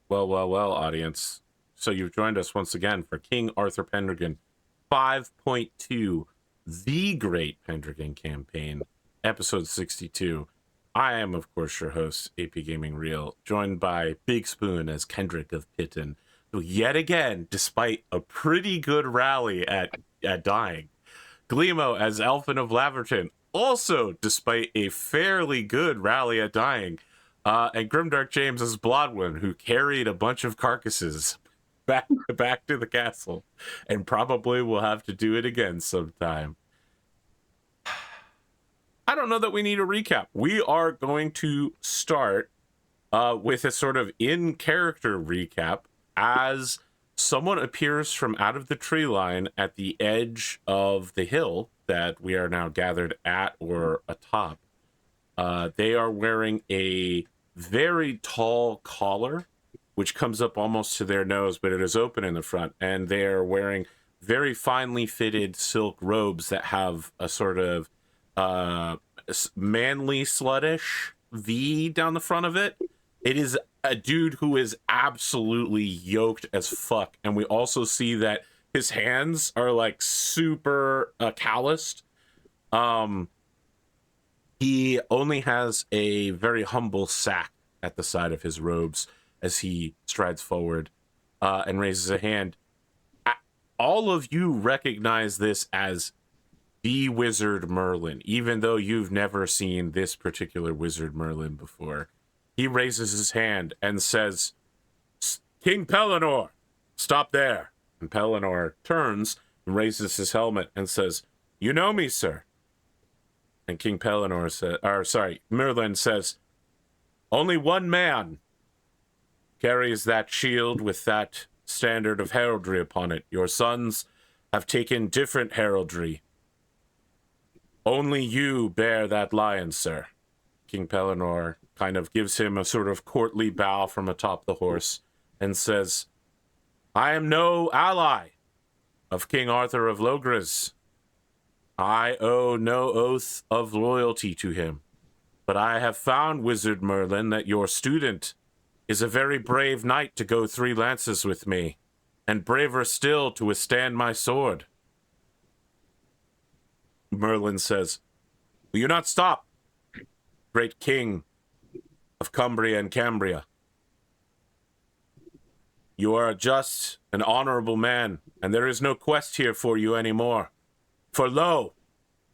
Well, audience. So you've joined us once again for King Arthur Pendragon 5.2, The Great Pendragon Campaign, episode 62. I am, of course, your host, APGamingREAL, joined by BigSpoon as Kendric of Pitton, who yet again, despite a pretty good rally at dying, Glimo as Elffin of Laverton, also despite a fairly good rally at dying, and GrimDarkJames as Blodwyn, who carried a bunch of carcasses back to the castle, and probably will have to do it again sometime. I don't know that we need a recap. We are going to start with a sort of in-character recap as someone appears from out of the tree line at the edge of the hill that we are now gathered at or atop. They are wearing a very tall collar, which comes up almost to their nose, but it is open in the front. And they are wearing very finely fitted silk robes that have a sort of manly sluttish V down the front of it. It is a dude who is absolutely yoked as fuck. And we also see that his hands are like super calloused. He only has a very humble sack at the side of his robes as he strides forward and raises a hand. All of you recognize this as the Wizard Merlin, even though you've never seen this particular Wizard Merlin before. He raises his hand and says, "King Pellinor, stop there." And Pellinor turns and raises his helmet and says, "You know me, sir." And King Pellinor Merlin says, "Only one man carries that shield with that standard of heraldry upon it. Your sons have taken different heraldry. Only you bear that lion, sir." King Pellinor kind of gives him a sort of courtly bow from atop the horse and says, "I am no ally of King Arthur of Logres. I owe no oath of loyalty to him. But I have found, Wizard Merlin, that your student is a very brave knight to go 3 lances with me, and braver still to withstand my sword." Merlin says, "Will you not stop, great king of Cumbria and Cambria? You are a just and honorable man, and there is no quest here for you anymore. For lo,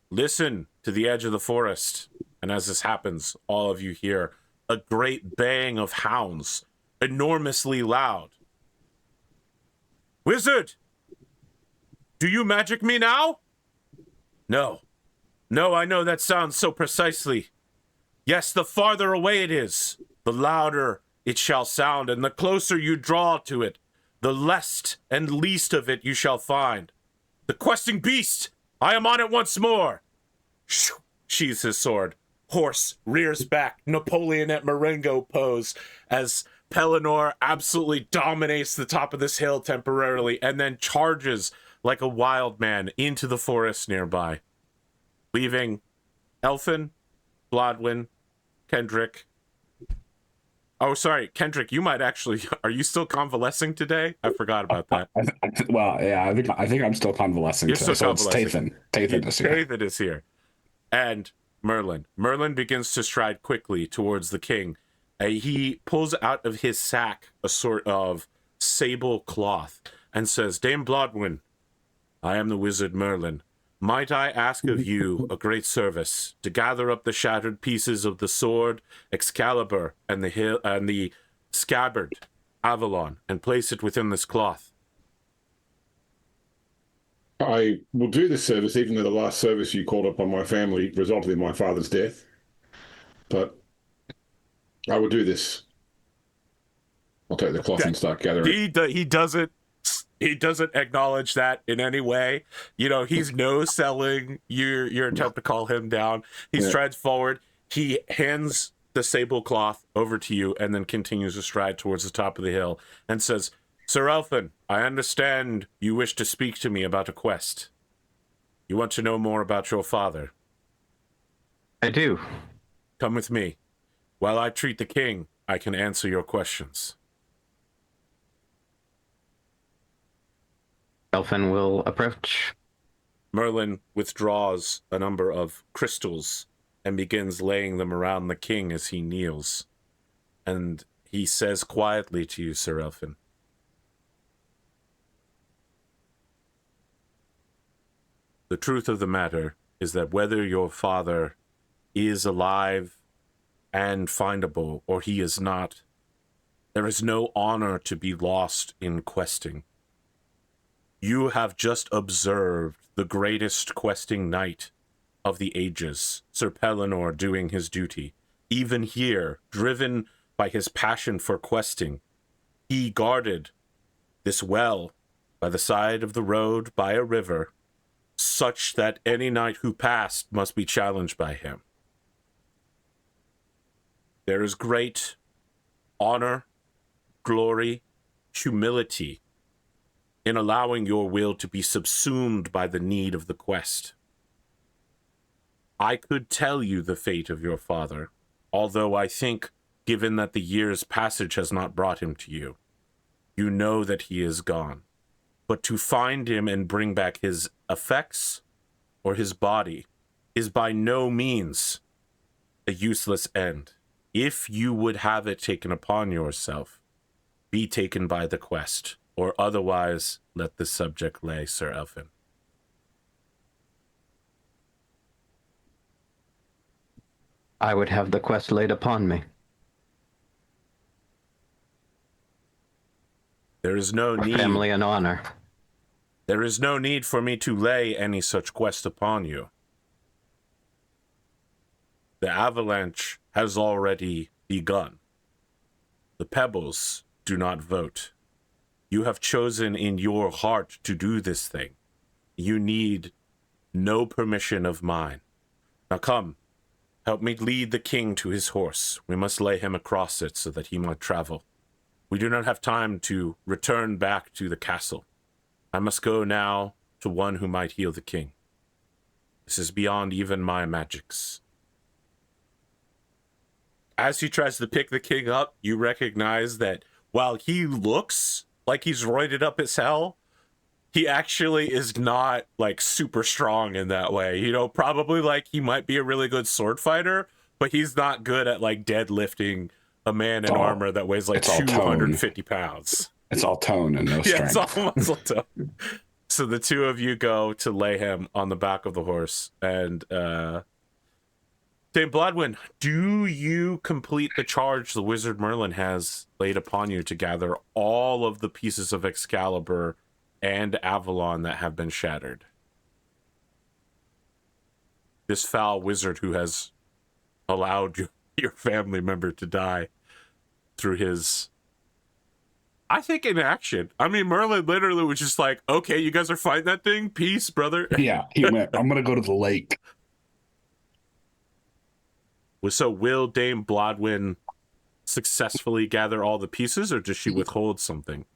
listen to the edge of the forest." And as this happens, all of you hear a great baying of hounds, enormously loud. "Wizard, do you magic me now?" No, I know that sounds so precisely. Yes, the farther away it is, the louder it shall sound, and the closer you draw to it, the less and least of it you shall find. The questing beast, I am on it once more. Sheathes his sword. Horse rears back, Napoleon at Marengo pose, as Pellinor absolutely dominates the top of this hill temporarily and then charges like a wild man into the forest nearby, leaving Elffin, Blodwyn, Kendric. Oh, sorry, Kendric, you might actually... Are you still convalescing today? I forgot about that. I think I'm still convalescing. You're still convalescing. Tathan is here. And Merlin begins to stride quickly towards the king. He pulls out of his sack a sort of sable cloth and says, "Dame Blodwyn, I am the Wizard Merlin. Might I ask of you a great service, to gather up the shattered pieces of the sword Excalibur and the scabbard Avalon and place it within this cloth?" "I will do this service, even though the last service you called upon my family resulted in my father's death. But I will do this." I'll take the cloth and start gathering. He doesn't acknowledge that in any way. You know, he's no-selling your attempt to call him down. He strides forward. He hands the sable cloth over to you and then continues to stride towards the top of the hill and says, "Sir Elffin, I understand you wish to speak to me about a quest. You want to know more about your father?" "I do." "Come with me. While I treat the king, I can answer your questions." Elffin will approach. Merlin withdraws a number of crystals and begins laying them around the king as he kneels. And he says quietly to you, Sir Elffin, the truth of the matter is that whether your father is alive and findable or he is not, there is no honor to be lost in questing. You have just observed the greatest questing knight of the ages, Sir Pellinor, doing his duty. Even here, driven by his passion for questing, he guarded this well by the side of the road by a river, such that any knight who passed must be challenged by him. There is great honor, glory, humility in allowing your will to be subsumed by the need of the quest. I could tell you the fate of your father, although I think, given that the year's passage has not brought him to you, you know that he is gone. But to find him and bring back his effects or his body is by no means a useless end. If you would have it taken upon yourself, be taken by the quest, or otherwise let the subject lay, Sir Elffin. I would have the quest laid upon me. There is no need. Family and honor. There is no need for me to lay any such quest upon you. The avalanche has already begun. The pebbles do not vote. You have chosen in your heart to do this thing. You need no permission of mine. Now come, help me lead the king to his horse. We must lay him across it so that he might travel. We do not have time to return back to the castle. I must go now to one who might heal the king. This is beyond even my magics. As he tries to pick the king up, you recognize that while he looks like he's roided up as hell, he actually is not like super strong in that way. You know, probably like he might be a really good sword fighter, but he's not good at like deadlifting a man in armor that weighs like 250 pounds. It's all tone and no strength. Yeah, it's all muscle tone. So the two of you go to lay him on the back of the horse. And Dame Blodwyn, do you complete the charge the wizard Merlin has laid upon you to gather all of the pieces of Excalibur and Avalon that have been shattered? This foul wizard who has allowed your family member to die through his, I think, inaction. I mean, Merlin literally was just like, okay, you guys are fighting that thing? Peace, brother. Yeah, he went, I'm going to go to the lake. So will Dame Blodwyn successfully gather all the pieces, or does she withhold something?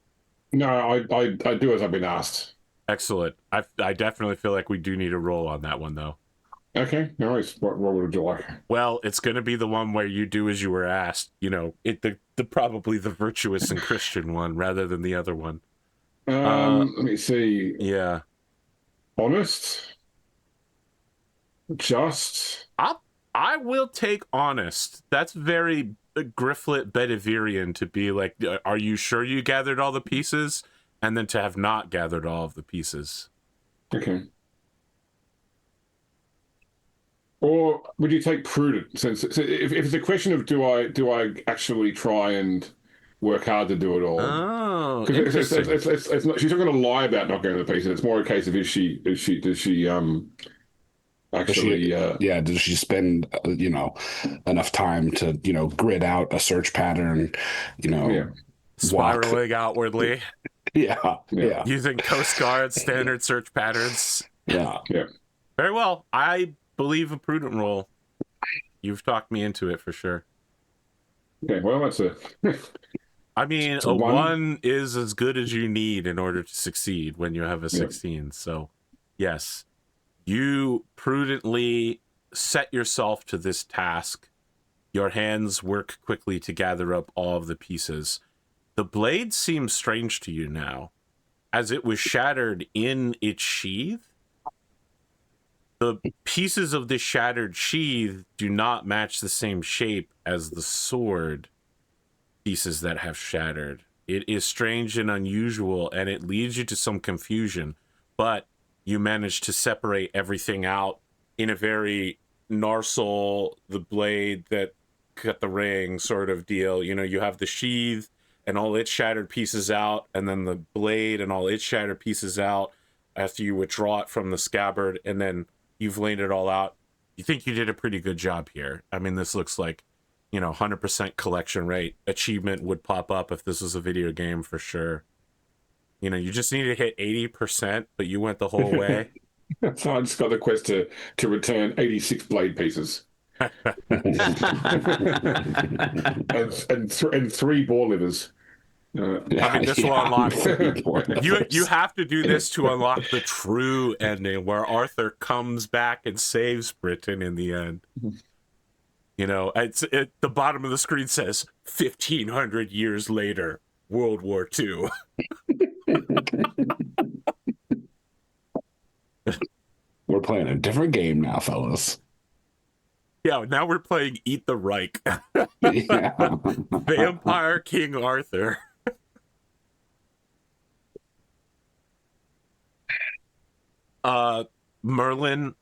No, I do as I've been asked. Excellent. I definitely feel like we do need a roll on that one, though. Okay, no worries. What would you like? Well, it's going to be the one where you do as you were asked. You know, the probably the virtuous and Christian one rather than the other one. Let me see. Yeah. Honest. Just. I will take honest. That's very Grifflet Bediverian to be like, are you sure you gathered all the pieces? And then to have not gathered all of the pieces. Okay. Or would you take prudent? Since so if it's a question of do I actually try and work hard to do it all? Oh, interesting. It's not, she's not going to lie about not going to the pieces. It's more a case of does she actually does she spend enough time to grid out a search pattern, spiraling outwardly. Yeah. Using Coast Guard standard search patterns. Yeah. Very well. I believe a prudent roll. You've talked me into it for sure. Okay, well, that's a... I mean, a one is as good as you need in order to succeed when you have a 16. So, yes. You prudently set yourself to this task. Your hands work quickly to gather up all of the pieces. The blade seems strange to you now, as it was shattered in its sheath, the pieces of this shattered sheath do not match the same shape as the sword pieces that have shattered. It is strange and unusual, and it leads you to some confusion, but you manage to separate everything out in a very Narsil, the blade that cut the ring sort of deal. You know, you have the sheath and all its shattered pieces out, and then the blade and all its shattered pieces out after you withdraw it from the scabbard, and then you've laid it all out. You think you did a pretty good job here. I mean, this looks like, you know, 100% collection rate. Achievement would pop up if this was a video game for sure. You know, you just need to hit 80%, but you went the whole way. So I just got the quest to return 86 blade pieces. and 3 boar livers. I mean, this will unlock. You have to do this to unlock the true ending, where Arthur comes back and saves Britain in the end. You know, the bottom of the screen says 1,500 years later, World War II. We're playing a different game now, fellas. Yeah, now we're playing Eat the Reich. Yeah. Vampire King Arthur. Merlin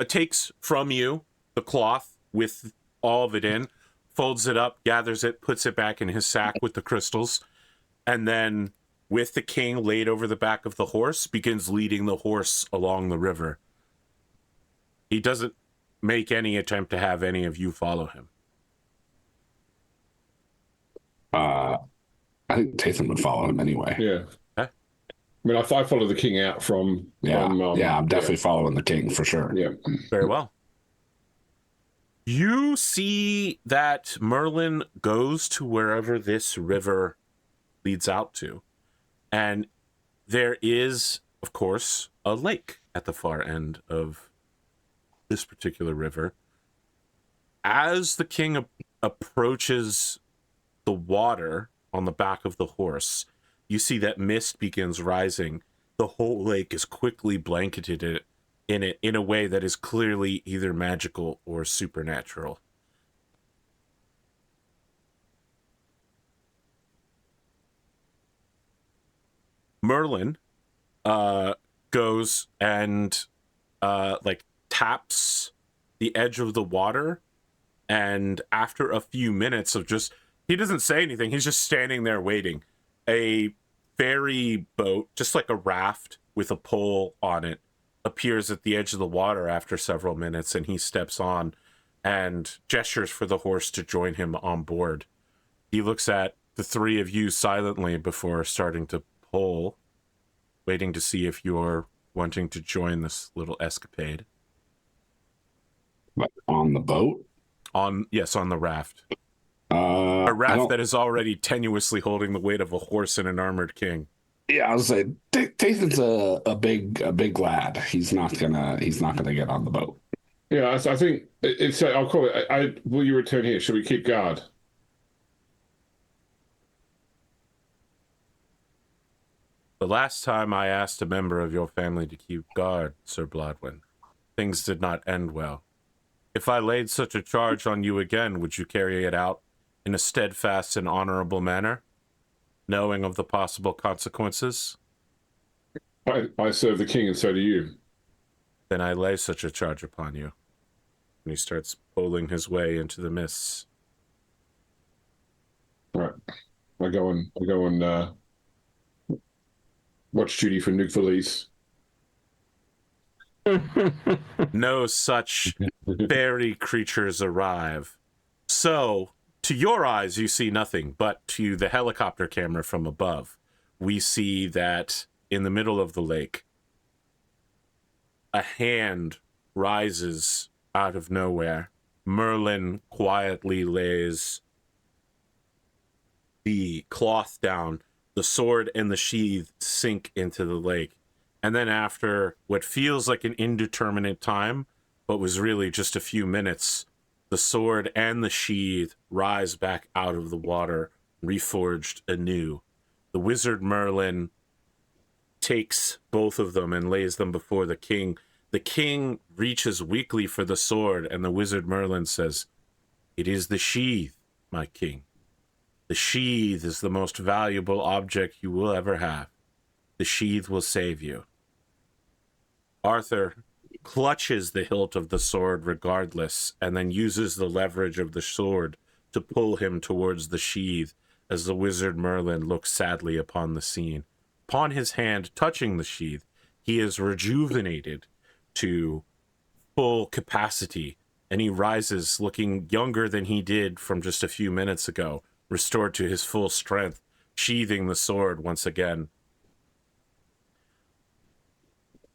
takes from you the cloth with all of it in, folds it up, gathers it, puts it back in his sack with the crystals, and then with the king laid over the back of the horse, begins leading the horse along the river. He doesn't make any attempt to have any of you follow him. I think Tathan would follow him anyway. Yeah. Okay. I mean, I follow the king out from... I'm definitely following the king for sure. Yeah. Very well. You see that Merlin goes to wherever this river leads out to. And there is, of course, a lake at the far end of this particular river. As the king approaches the water on the back of the horse, you see that mist begins rising. The whole lake is quickly blanketed in a way that is clearly either magical or supernatural. Merlin goes and taps the edge of the water, and after a few minutes of just, he doesn't say anything, he's just standing there waiting. A ferry boat, just like a raft with a pole on it, appears at the edge of the water after several minutes, and he steps on and gestures for the horse to join him on board. He looks at the three of you silently before starting to pull, waiting to see if you're wanting to join this little escapade. Like on the boat? Yes, on the raft. A raft that is already tenuously holding the weight of a horse and an armored king. Yeah, I was saying, Tathan's a big lad. He's not gonna get on the boat. Yeah, I think it's. I'll call it. Will you return here? Should we keep guard? The last time I asked a member of your family to keep guard, Sir Blodwyn, things did not end well. If I laid such a charge on you again, would you carry it out in a steadfast and honorable manner, knowing of the possible consequences? I serve the king, and so do you. Then I lay such a charge upon you. And he starts pulling his way into the mists. All right, I go and watch duty for Nuke Valise. No such fairy creatures arrive. So, to your eyes, you see nothing, but to the helicopter camera from above, we see that in the middle of the lake, a hand rises out of nowhere. Merlin quietly lays the cloth down. The sword and the sheath sink into the lake. And then after what feels like an indeterminate time, but was really just a few minutes, the sword and the sheath rise back out of the water, reforged anew. The wizard Merlin takes both of them and lays them before the king. The king reaches weakly for the sword, and the wizard Merlin says, "It is the sheath, my king. The sheath is the most valuable object you will ever have. The sheath will save you." Arthur clutches the hilt of the sword regardless, and then uses the leverage of the sword to pull him towards the sheath as the wizard Merlin looks sadly upon the scene. Upon his hand touching the sheath, he is rejuvenated to full capacity, and he rises looking younger than he did from just a few minutes ago, restored to his full strength, sheathing the sword once again.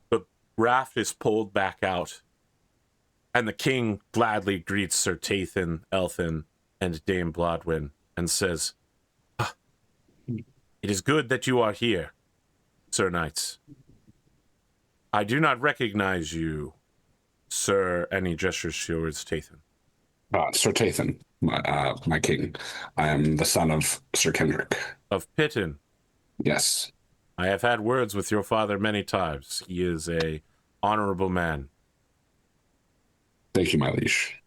The raft is pulled back out, and the king gladly greets Sir Tathan, Elffin, and Dame Blodwyn, and says, "It is good that you are here, Sir Knights. I do not recognize you, Sir," and he gestures towards Tathan. Sir Tathan, my king. I am the son of Sir Kendric. "Of Pitton. Yes. I have had words with your father many times. He is a honorable man." Thank you, my liege.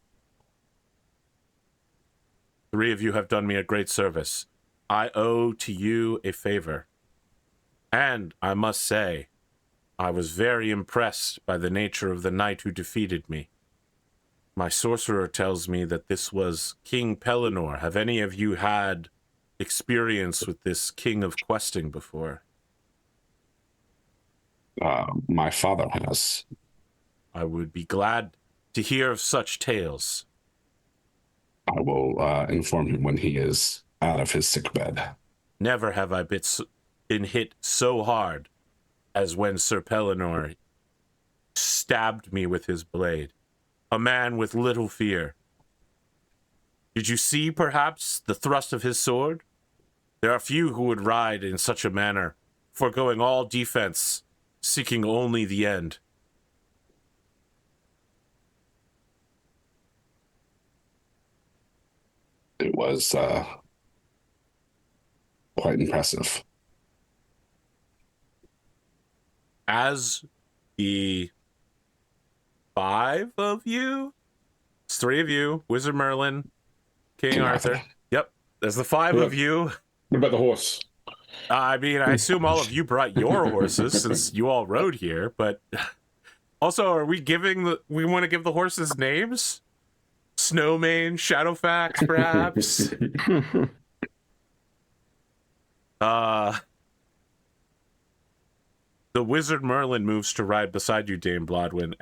"Three of you have done me a great service. I owe to you a favor. And I must say, I was very impressed by the nature of the knight who defeated me. My sorcerer tells me that this was King Pellinor. Have any of you had experience with this king of questing before?" My father has. "I would be glad to hear of such tales." I will inform him when he is out of his sickbed. "Never have I been hit so hard as when Sir Pellinor stabbed me with his blade. A man with little fear. Did you see, perhaps, the thrust of his sword? There are few who would ride in such a manner, foregoing all defense, seeking only the end." It was quite impressive. As the five of you, it's three of you, Wizard Merlin, King Arthur. Yep, there's the five of you. What about the horse? I mean, I assume all of you brought your horses since you all rode here, but also, are we we want to give the horses names? Snowmane, Shadowfax, perhaps? The wizard Merlin moves to ride beside you, Dame Blodwyn,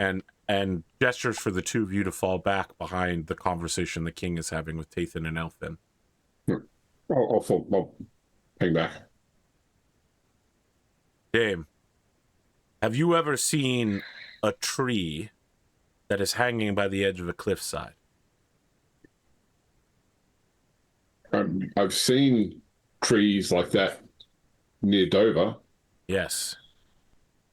and gestures for the two of you to fall back behind the conversation the king is having with Tathan and Elffin. I'll hang back. Dame, have you ever seen a tree that is hanging by the edge of a cliffside? I've seen trees like that near Dover. Yes.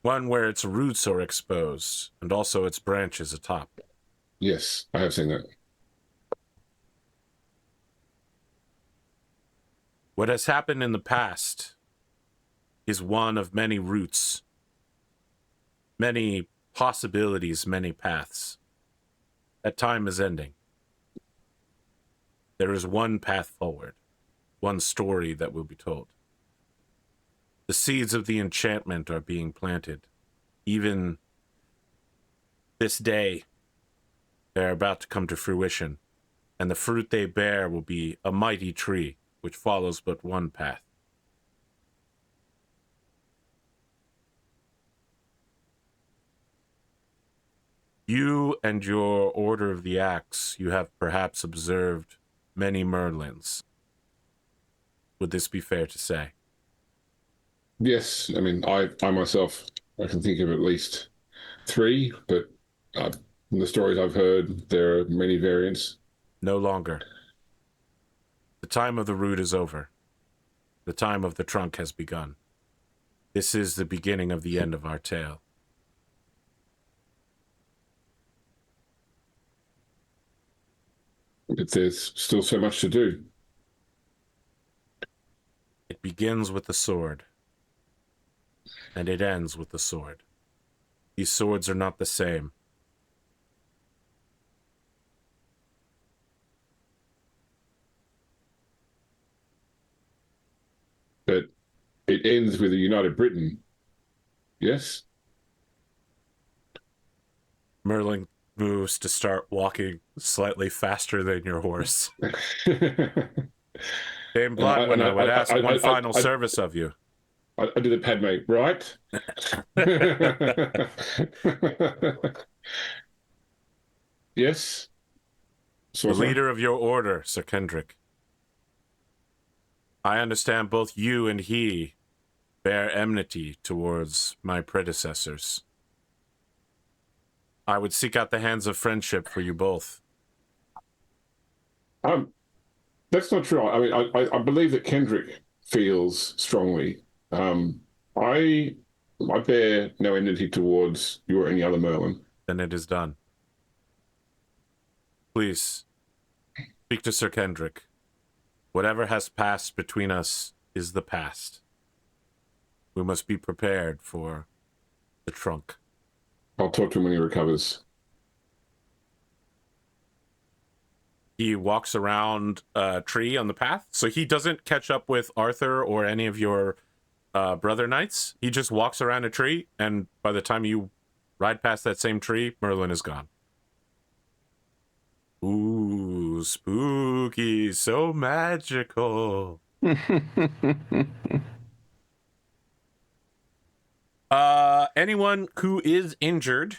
One where its roots are exposed, and also its branches atop. Yes, I have seen that. What has happened in the past is one of many routes, many possibilities, many paths. That time is ending. There is one path forward, one story that will be told. The seeds of the enchantment are being planted. Even this day, they're about to come to fruition, and the fruit they bear will be a mighty tree which follows but one path. You and your Order of the Axe, you have perhaps observed many Merlins. Would this be fair to say? Yes, I mean, I myself, I can think of at least three, but from the stories I've heard, there are many variants. No longer. The time of the root is over. The time of the trunk has begun. This is the beginning of the end of our tale. But there's still so much to do. It begins with the sword, and it ends with the sword. These swords are not the same. But it ends with a united Britain. Yes? Merlin moves to start walking slightly faster than your horse. Dame Blodwyn, I would ask one final service of you. I did a Padme, right? Yes? The leader of your order, Sir Kendric. I understand both you and he bear enmity towards my predecessors. I would seek out the hands of friendship for you both. That's not true. I mean, I believe that Kendric feels strongly. I bear no enmity towards you or any other Merlin. Then it is done. Please, speak to Sir Kendric. Whatever has passed between us is the past. We must be prepared for the trunk. I'll talk to him when he recovers. He walks around a tree on the path, so he doesn't catch up with Arthur or any of your brother knights. He just walks around a tree, and by the time you ride past that same tree, Merlin is gone. Ooh, spooky, so magical. Anyone who is injured,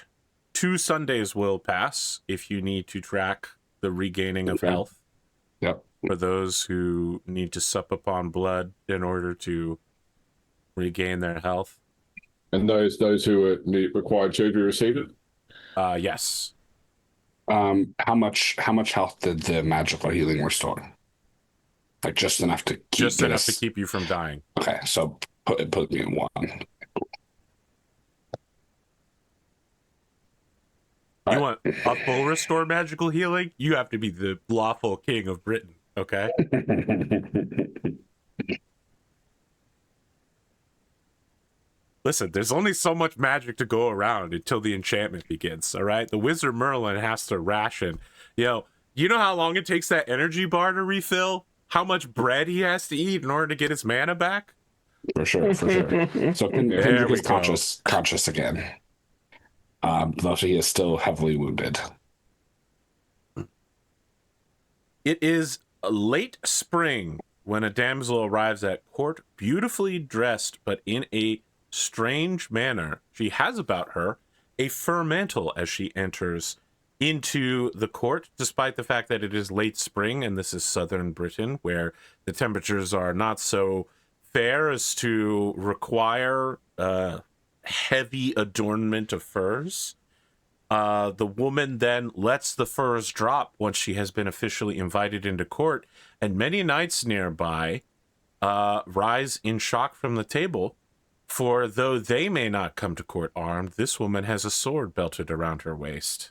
2 Sundays will pass if you need to track the regaining of health. Yep. For those who need to sup upon blood in order to regain their health. And those who required surgery received it? Yes. How much health did the magical healing restore? Like just enough to keep you from dying. Okay, so put me in 1. You want a full restore magical healing? You have to be the lawful king of Britain, okay? Listen, there's only so much magic to go around until the enchantment begins, all right? The Wizard Merlin has to ration. You know how long it takes that energy bar to refill? How much bread he has to eat in order to get his mana back? For sure. So Kendric is conscious again. Though he is still heavily wounded. It is late spring when a damsel arrives at court, beautifully dressed, but in a strange manner. She has about her a fur mantle as she enters into the court, despite the fact that it is late spring and this is southern Britain, where the temperatures are not so fair as to require heavy adornment of furs. The woman then lets the furs drop once she has been officially invited into court, and many knights nearby rise in shock from the table, for though they may not come to court armed, this woman has a sword belted around her waist.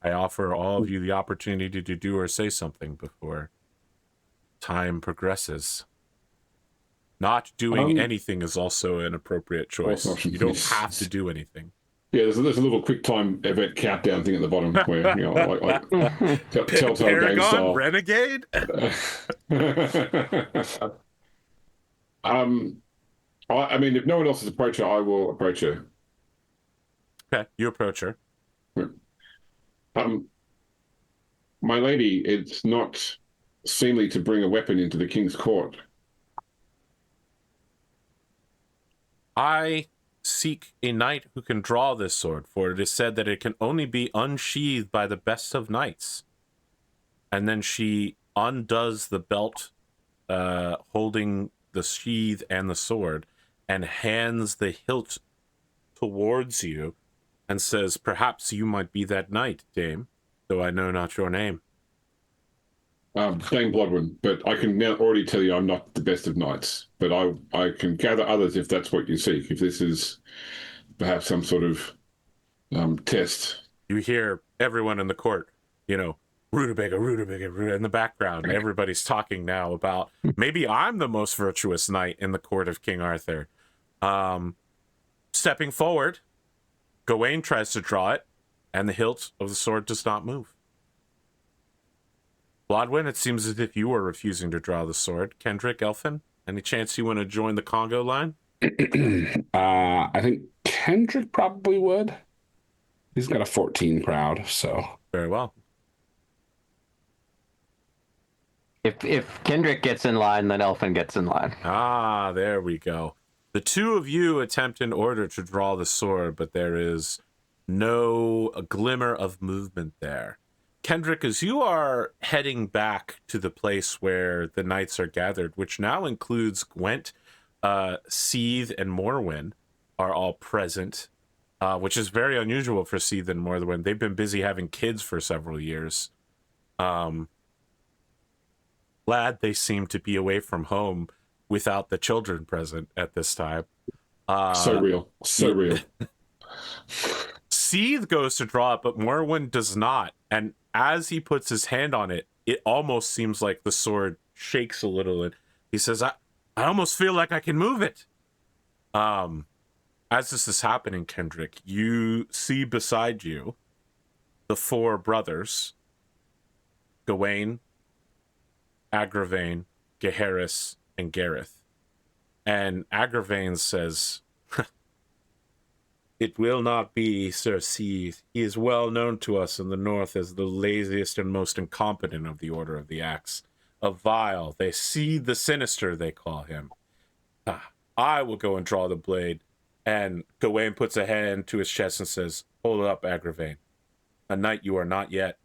I offer all of you the opportunity to do or say something before time progresses. Not doing anything is also an appropriate choice. You don't have to do anything. Yeah, there's a little quick time event countdown thing at the bottom where, like Telltale Game style. Renegade? I mean, if no one else has approached her, I will approach her. Okay, you approach her. My lady, it's not seemly to bring a weapon into the king's court. I seek a knight who can draw this sword, for it is said that it can only be unsheathed by the best of knights. And then she undoes the belt holding the sheath and the sword and hands the hilt towards you and says, "Perhaps you might be that knight, dame, though I know not your name." Dame Blodwyn, but I can now already tell you I'm not the best of knights, but I can gather others if that's what you seek, if this is perhaps some sort of test. You hear everyone in the court, Rutabaga, rutabaga, rutabaga. In the background, everybody's talking now about maybe I'm the most virtuous knight in the court of King Arthur. Stepping forward, Gawain tries to draw it, and the hilt of the sword does not move. Blodwyn, it seems as if you are refusing to draw the sword. Kendric, Elffin, any chance you want to join the Congo line? I think Kendric probably would. He's got a 14 crowd, so. Very well. If Kendric gets in line, then Elffin gets in line. Ah, there we go. The two of you attempt in order to draw the sword, but there is no glimmer of movement there. Kendric, as you are heading back to the place where the knights are gathered, which now includes Gwent, Seath, and Morwen, are all present, which is very unusual for Seath and Morwen. They've been busy having kids for several years. Glad they seem to be away from home without the children present at this time. So real. Seath goes to draw it, but Morwen does not. And as he puts his hand on it, it almost seems like the sword shakes a little. And he says, I almost feel like I can move it. As this is happening, Kendric, you see beside you the four brothers, Gawain, Agravain, Gaheris, and Gareth. And Agravain says, "It will not be Sir Seath. He is well known to us in the north as the laziest and most incompetent of the Order of the Axe. A vile, they see the sinister, they call him. I will go and draw the blade." And Gawain puts a hand to his chest and says, "Hold up, Agravain. A knight you are not yet.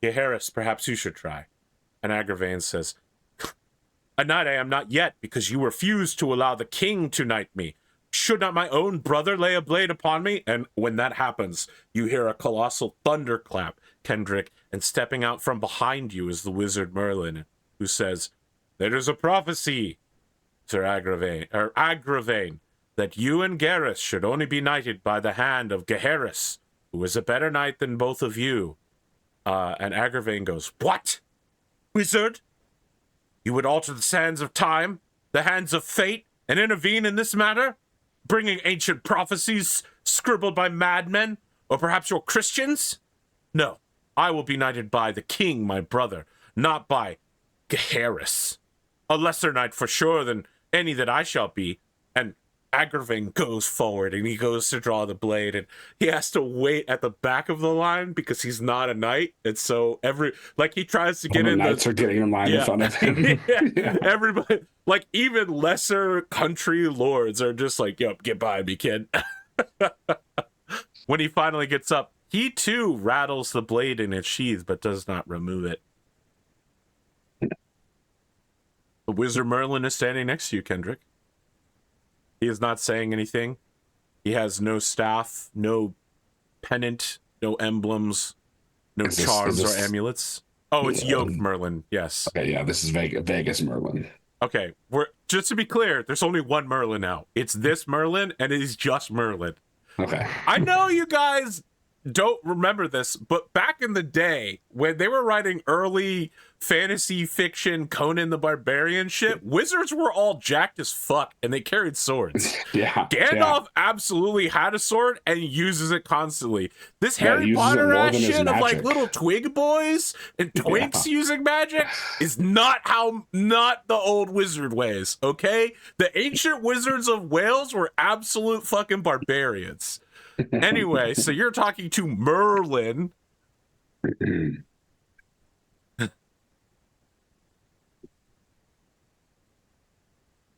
Gaheris, perhaps you should try." And Agravain says, "A knight I am not yet, because you refuse to allow the king to knight me. Should not my own brother lay a blade upon me?" And when that happens, you hear a colossal thunderclap, Kendric, and stepping out from behind you is the wizard Merlin, who says, "There is a prophecy, Sir Agravain, that you and Gareth should only be knighted by the hand of Gaheris, who is a better knight than both of you." And Agravain goes, "What? Wizard? You would alter the sands of time, the hands of fate, and intervene in this matter? Bringing ancient prophecies scribbled by madmen, or perhaps you're Christians? No, I will be knighted by the king, my brother, not by Gaheris. A lesser knight for sure than any that I shall be." And Agravain goes forward, and he goes to draw the blade, and he has to wait at the back of the line because he's not a knight, and so he tries to get in. Knights are getting in line in front of him. Everybody, like even lesser country lords, are just like, "Yep, get by me, kid." When he finally gets up, he too rattles the blade in its sheath, but does not remove it. The wizard Merlin is standing next to you, Kendric. He is not saying anything. He has no staff, no pennant, no emblems, no charms or amulets. Oh, it's Yoked Merlin, yes. Okay, yeah, this is Vegas Merlin. Okay, just to be clear, there's only one Merlin now. It's this Merlin, and it is just Merlin. Okay. I know you guys don't remember this, but back in the day, when they were writing early fantasy fiction Conan the Barbarian shit, wizards were all jacked as fuck, and they carried swords. Yeah. Gandalf absolutely had a sword and uses it constantly. This Harry Potter ass shit of like little twig boys and twinks using magic is not the old wizard ways, okay? The ancient wizards of Wales were absolute fucking barbarians. Anyway, so you're talking to Merlin.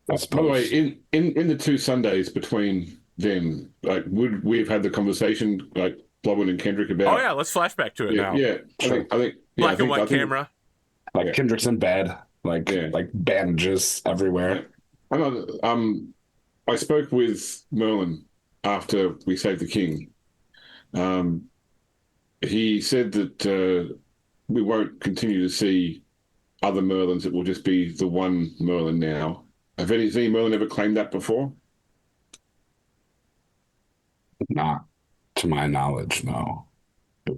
By the way, in the 2 Sundays between them, like, would we have had the conversation, like Blodwyn and Kendric, about? Oh yeah, let's flashback to it now. Yeah, I think black and white camera. Like Kendrick's in bed, like bandages everywhere. I spoke with Merlin after we saved the king. He said that we won't continue to see other Merlins. It will just be the one Merlin now. Has any Merlin ever claimed that before? Not to my knowledge, no.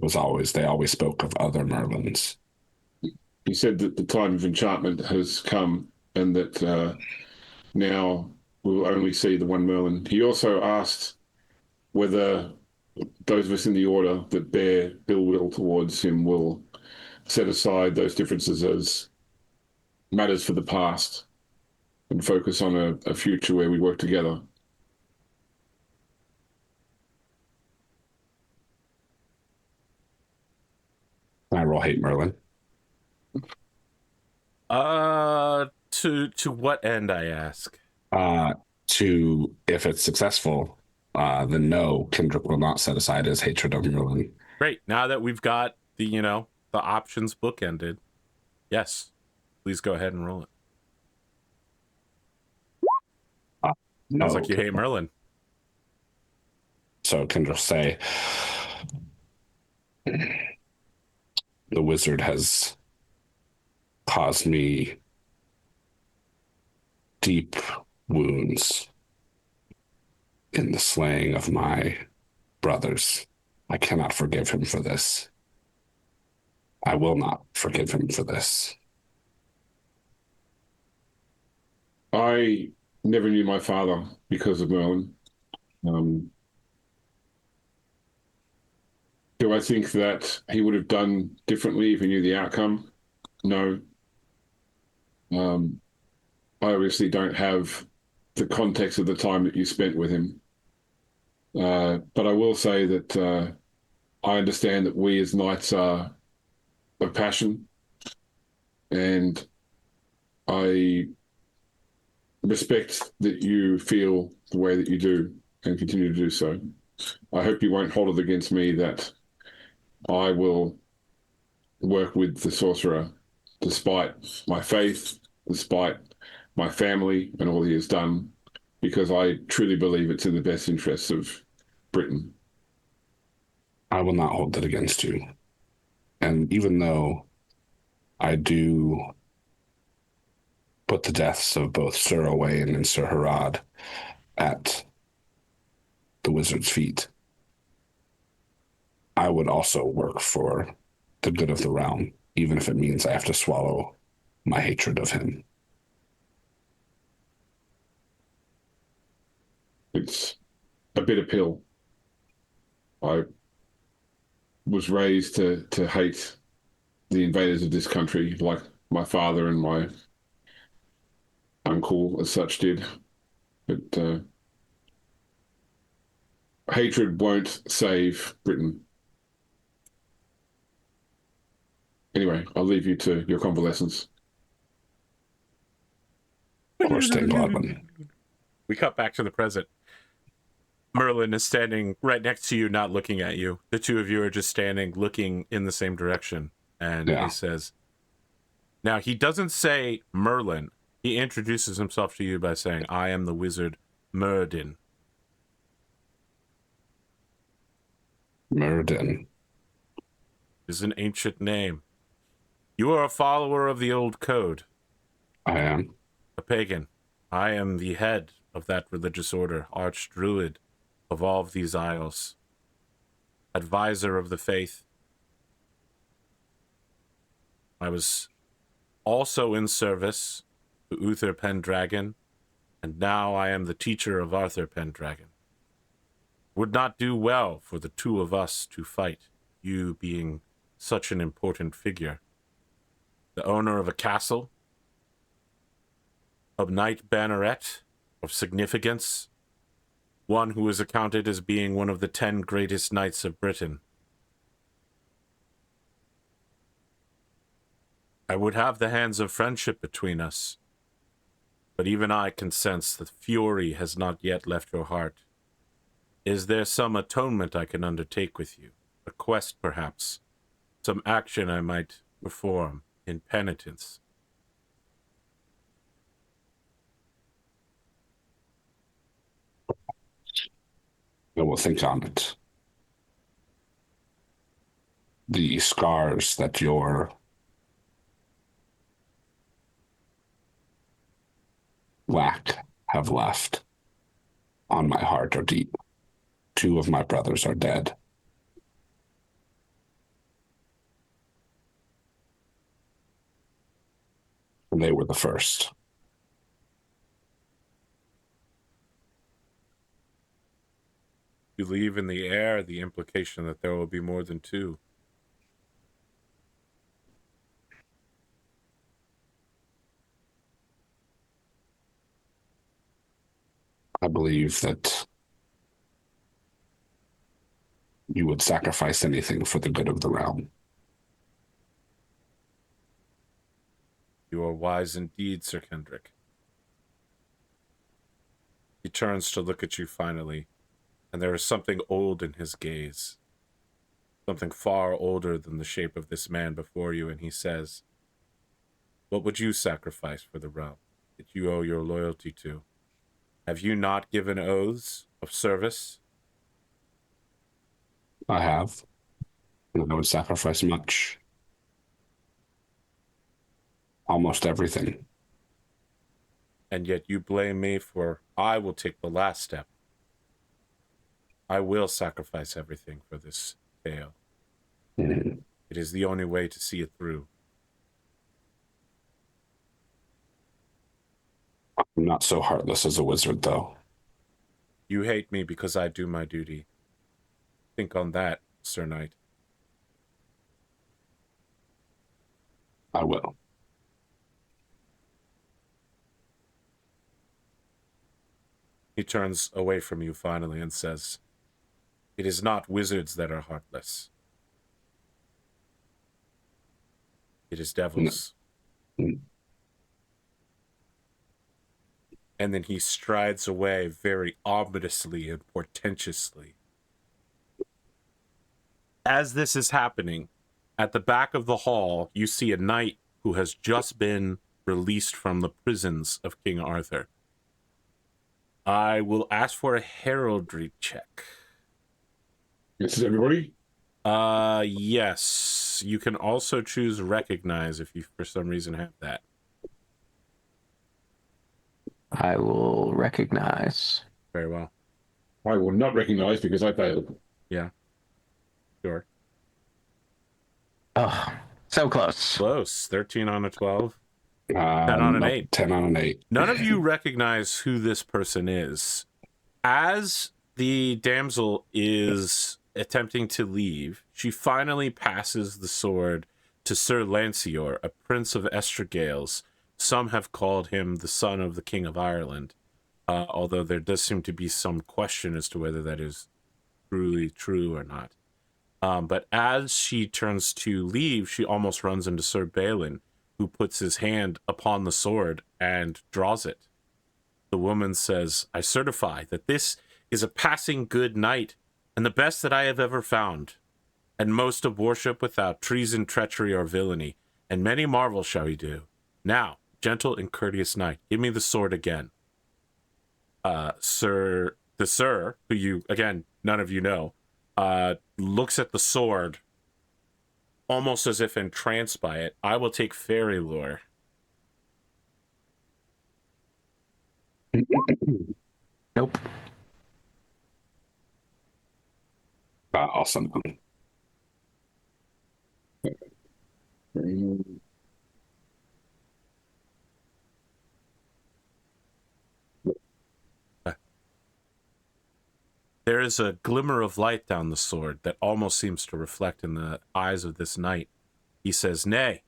They always spoke of other Merlins. He said that the time of enchantment has come and that now we'll only see the one Merlin. He also asked whether those of us in the order that bear ill will towards him will set aside those differences as matters for the past and focus on a future where we work together. Can I roll hate Merlin? To what end, I ask? If it's successful, then no, Kendric will not set aside his hatred of Merlin. Great. Now that we've got the options bookended, yes, please go ahead and roll it. No, Sounds like you hate Merlin. So Kendric say, the wizard has caused me deep wounds in the slaying of my brothers. I cannot forgive him for this. I will not forgive him for this. I never knew my father because of Merlin. Do I think that he would have done differently if he knew the outcome? No. I obviously don't have the context of the time that you spent with him. But I will say that I understand that we as knights are of passion, and I respect that you feel the way that you do and continue to do so. I hope you won't hold it against me that I will work with the sorcerer despite my faith, despite my family and all he has done, because I truly believe it's in the best interests of Britain. I will not hold it against you. And even though I do put the deaths of both Sir Owain and Sir Harad at the wizard's feet, I would also work for the good of the realm, even if it means I have to swallow my hatred of him. It's a bitter pill. I was raised to hate the invaders of this country like my father and my uncle as such did. But hatred won't save Britain. Anyway, I'll leave you to your convalescence. Of course, stay Blodwyn. We cut back to the present. Merlin is standing right next to you, not looking at you. The two of you are just standing, looking in the same direction. And He says, now he doesn't say Merlin. He introduces himself to you by saying, I am the wizard Myrddin. Myrddin Is an ancient name. You are a follower of the old code. I am. A pagan. I am the head of that religious order, archdruid of all of these isles, advisor of the faith. I was also in service to Uther Pendragon, and now I am the teacher of Arthur Pendragon. Would not do well for the two of us to fight, you being such an important figure. The owner of a castle, of knight banneret, of significance, one who is accounted as being one of the 10 greatest knights of Britain. I would have the hands of friendship between us, but even I can sense that fury has not yet left your heart. Is there some atonement I can undertake with you? A quest, perhaps? Some action I might perform in penitence? I will think on it. The scars that your lack have left on my heart are deep. Two of my brothers are dead. they were the first. You leave in the air the implication that there will be more than two. I believe that you would sacrifice anything for the good of the realm. You are wise indeed, Sir Kendric. He turns to look at you finally, and there is something old in his gaze. Something far older than the shape of this man before you, and he says, "What would you sacrifice for the realm that you owe your loyalty to? Have you not given oaths of service?" I have. And I would sacrifice much. Almost everything. And yet you blame me for I will take the last step. I will sacrifice everything for this tale. Mm-hmm. It is the only way to see it through. I'm not so heartless as a wizard, though. You hate me because I do my duty. Think on that, Sir Knight. I will. He turns away from you finally and says, "It is not wizards that are heartless. It is devils." No. And then he strides away very ominously and portentously. As this is happening, at the back of the hall, you see a knight who has just been released from the prisons of King Arthur. I will ask for a heraldry check. This is everybody? Yes. You can also choose recognize if you for some reason have that. I will recognize. Very well. I will not recognize because I failed. Yeah. Sure. Oh, so close. Close. 13 on a 12. 10 on an 8. 10 on an 8. None of you recognize who this person is. As the damsel is attempting to leave, she finally passes the sword to Sir Lanceor, a prince of Estragales. Some have called him the son of the King of Ireland, although there does seem to be some question as to whether that is truly true or not. But as she turns to leave, she almost runs into Sir Balin, who puts his hand upon the sword and draws it. The woman says, "I certify that this is a passing good knight, and the best that I have ever found, and most of worship without treason, treachery, or villainy, and many marvels shall he do. Now, gentle and courteous knight, give me the sword again." The sir, who you, again, none of you know, looks at the sword almost as if entranced by it. "I will take fairy lore." Nope. Awesome. There is a glimmer of light down the sword that almost seems to reflect in the eyes of this knight. He says, "Nay,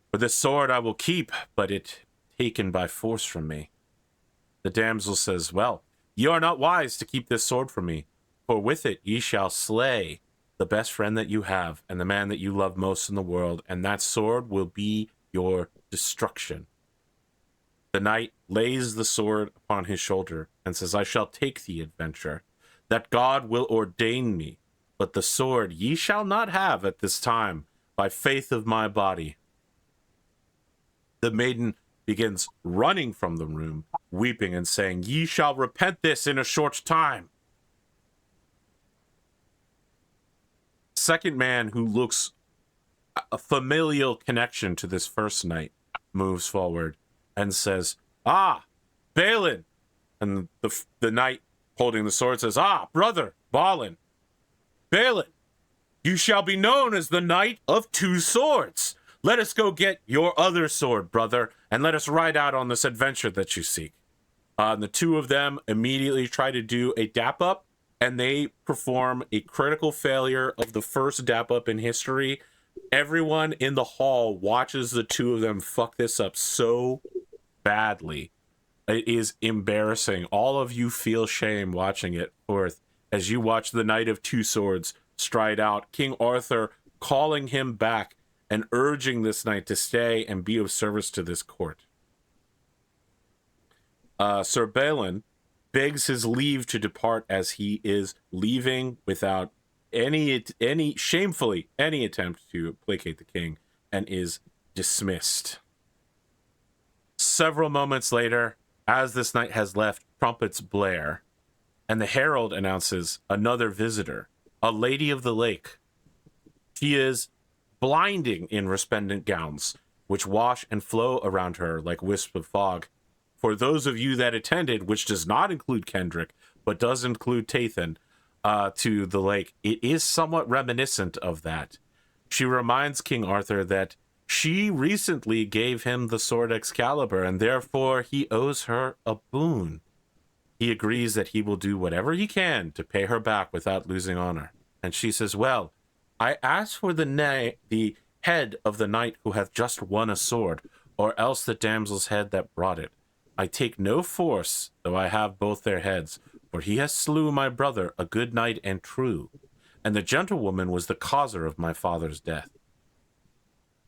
for this sword I will keep, but it taken by force from me." The damsel says, "Well, ye are not wise to keep this sword from me, for with it ye shall slay the best friend that you have, and the man that you love most in the world, and that sword will be your destruction." The knight lays the sword upon his shoulder and says, "I shall take the adventure, that God will ordain me, but the sword ye shall not have at this time, by faith of my body." The maiden begins running from the room, weeping and saying, "Ye shall repent this in a short time." Second man, who looks a familial connection to this first knight, moves forward and says, "Ah, Balin." And the knight holding the sword says, "Ah, brother, Balin, you shall be known as the Knight of Two Swords. Let us go get your other sword, brother, and let us ride out on this adventure that you seek. And the two of them immediately try to do a dap up, and they perform a critical failure of the first dap up in history. Everyone in the hall watches the two of them fuck this up so badly. It is embarrassing. All of you feel shame watching it forth as you watch the Knight of Two Swords stride out, King Arthur calling him back and urging this knight to stay and be of service to this court. Sir Balin begs his leave to depart as he is leaving without any shamefully any attempt to placate the king, and is dismissed. Several moments later, as this knight has left, trumpets blare, and the herald announces another visitor, a lady of the lake. She is blinding in resplendent gowns, which wash and flow around her like wisps of fog. For those of you that attended, which does not include Kendric, but does include Tathan, to the lake, it is somewhat reminiscent of that. She reminds King Arthur that she recently gave him the sword Excalibur, and therefore he owes her a boon. He agrees that he will do whatever he can to pay her back without losing honor. And she says, well, I ask for the head of the knight who hath just won a sword, or else the damsel's head that brought it. I take no force, though I have both their heads, for he has slew my brother, a good knight and true, and the gentlewoman was the causer of my father's death.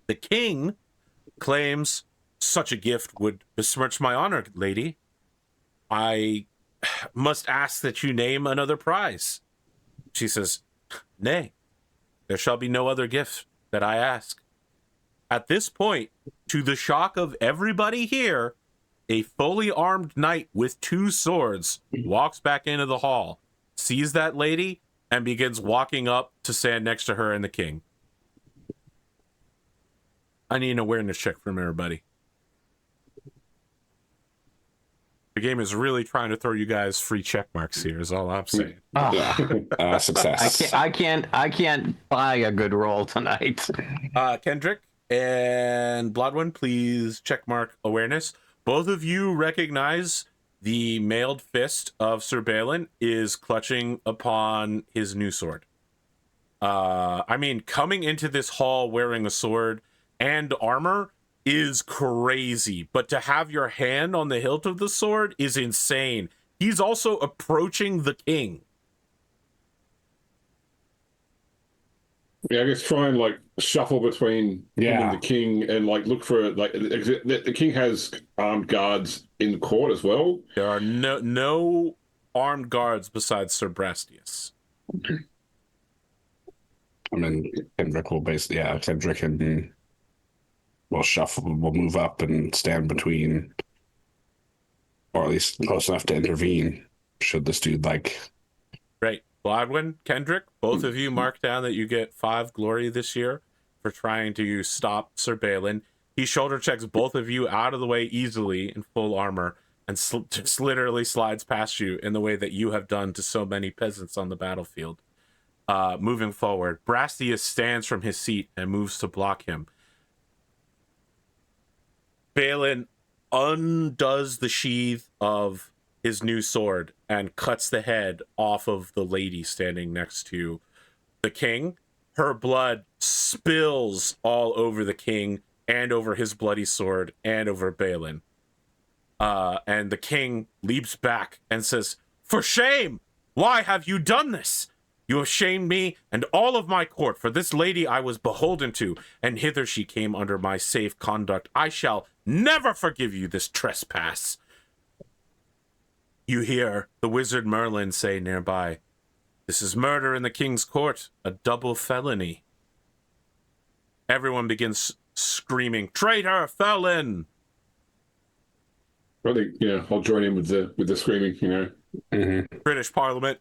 The king claims such a gift would besmirch my honor, lady. I must ask that you name another prize. She says, nay, there shall be no other gift that I ask. At this point, to the shock of everybody here, a fully armed knight with two swords walks back into the hall, sees that lady, and begins walking up to stand next to her and the king. I need an awareness check from everybody. The game is really trying to throw you guys free check marks here, is all I'm saying. Yeah. Success. I can't buy a good roll tonight. Kendric and Blodwyn, please check mark awareness. Both of you recognize the mailed fist of Sir Balin is clutching upon his new sword. I mean, coming into this hall wearing a sword and armor is crazy, but to have your hand on the hilt of the sword is insane. He's also approaching the king. Yeah, I guess try and like shuffle between him and the king, and like look for like the king has armed guards in the court as well. There are no armed guards besides Sir Brastius. I mean, Kendric will basically, Kendric and we'll shuffle, we'll move up and stand between, or at least close enough to intervene should this dude like. Right. Blodwyn, Kendric, both of you mark down that you get 5 glory this year for trying to stop Sir Balin. He shoulder checks both of you out of the way easily in full armor and just literally slides past you in the way that you have done to so many peasants on the battlefield. Moving forward, Brastius stands from his seat and moves to block him. Balin undoes the sheath of his new sword and cuts the head off of the lady standing next to the king. Her blood spills all over the king and over his bloody sword and over Balin. And the king leaps back and says, "For shame! Why have you done this? You have shamed me and all of my court, for this lady I was beholden to, and hither she came under my safe conduct. I shall never forgive you this trespass." You hear the wizard Merlin say nearby, "This is murder in the king's court, a double felony." Everyone begins screaming, "Traitor, felon!" I think, I'll join in with the screaming, British Parliament.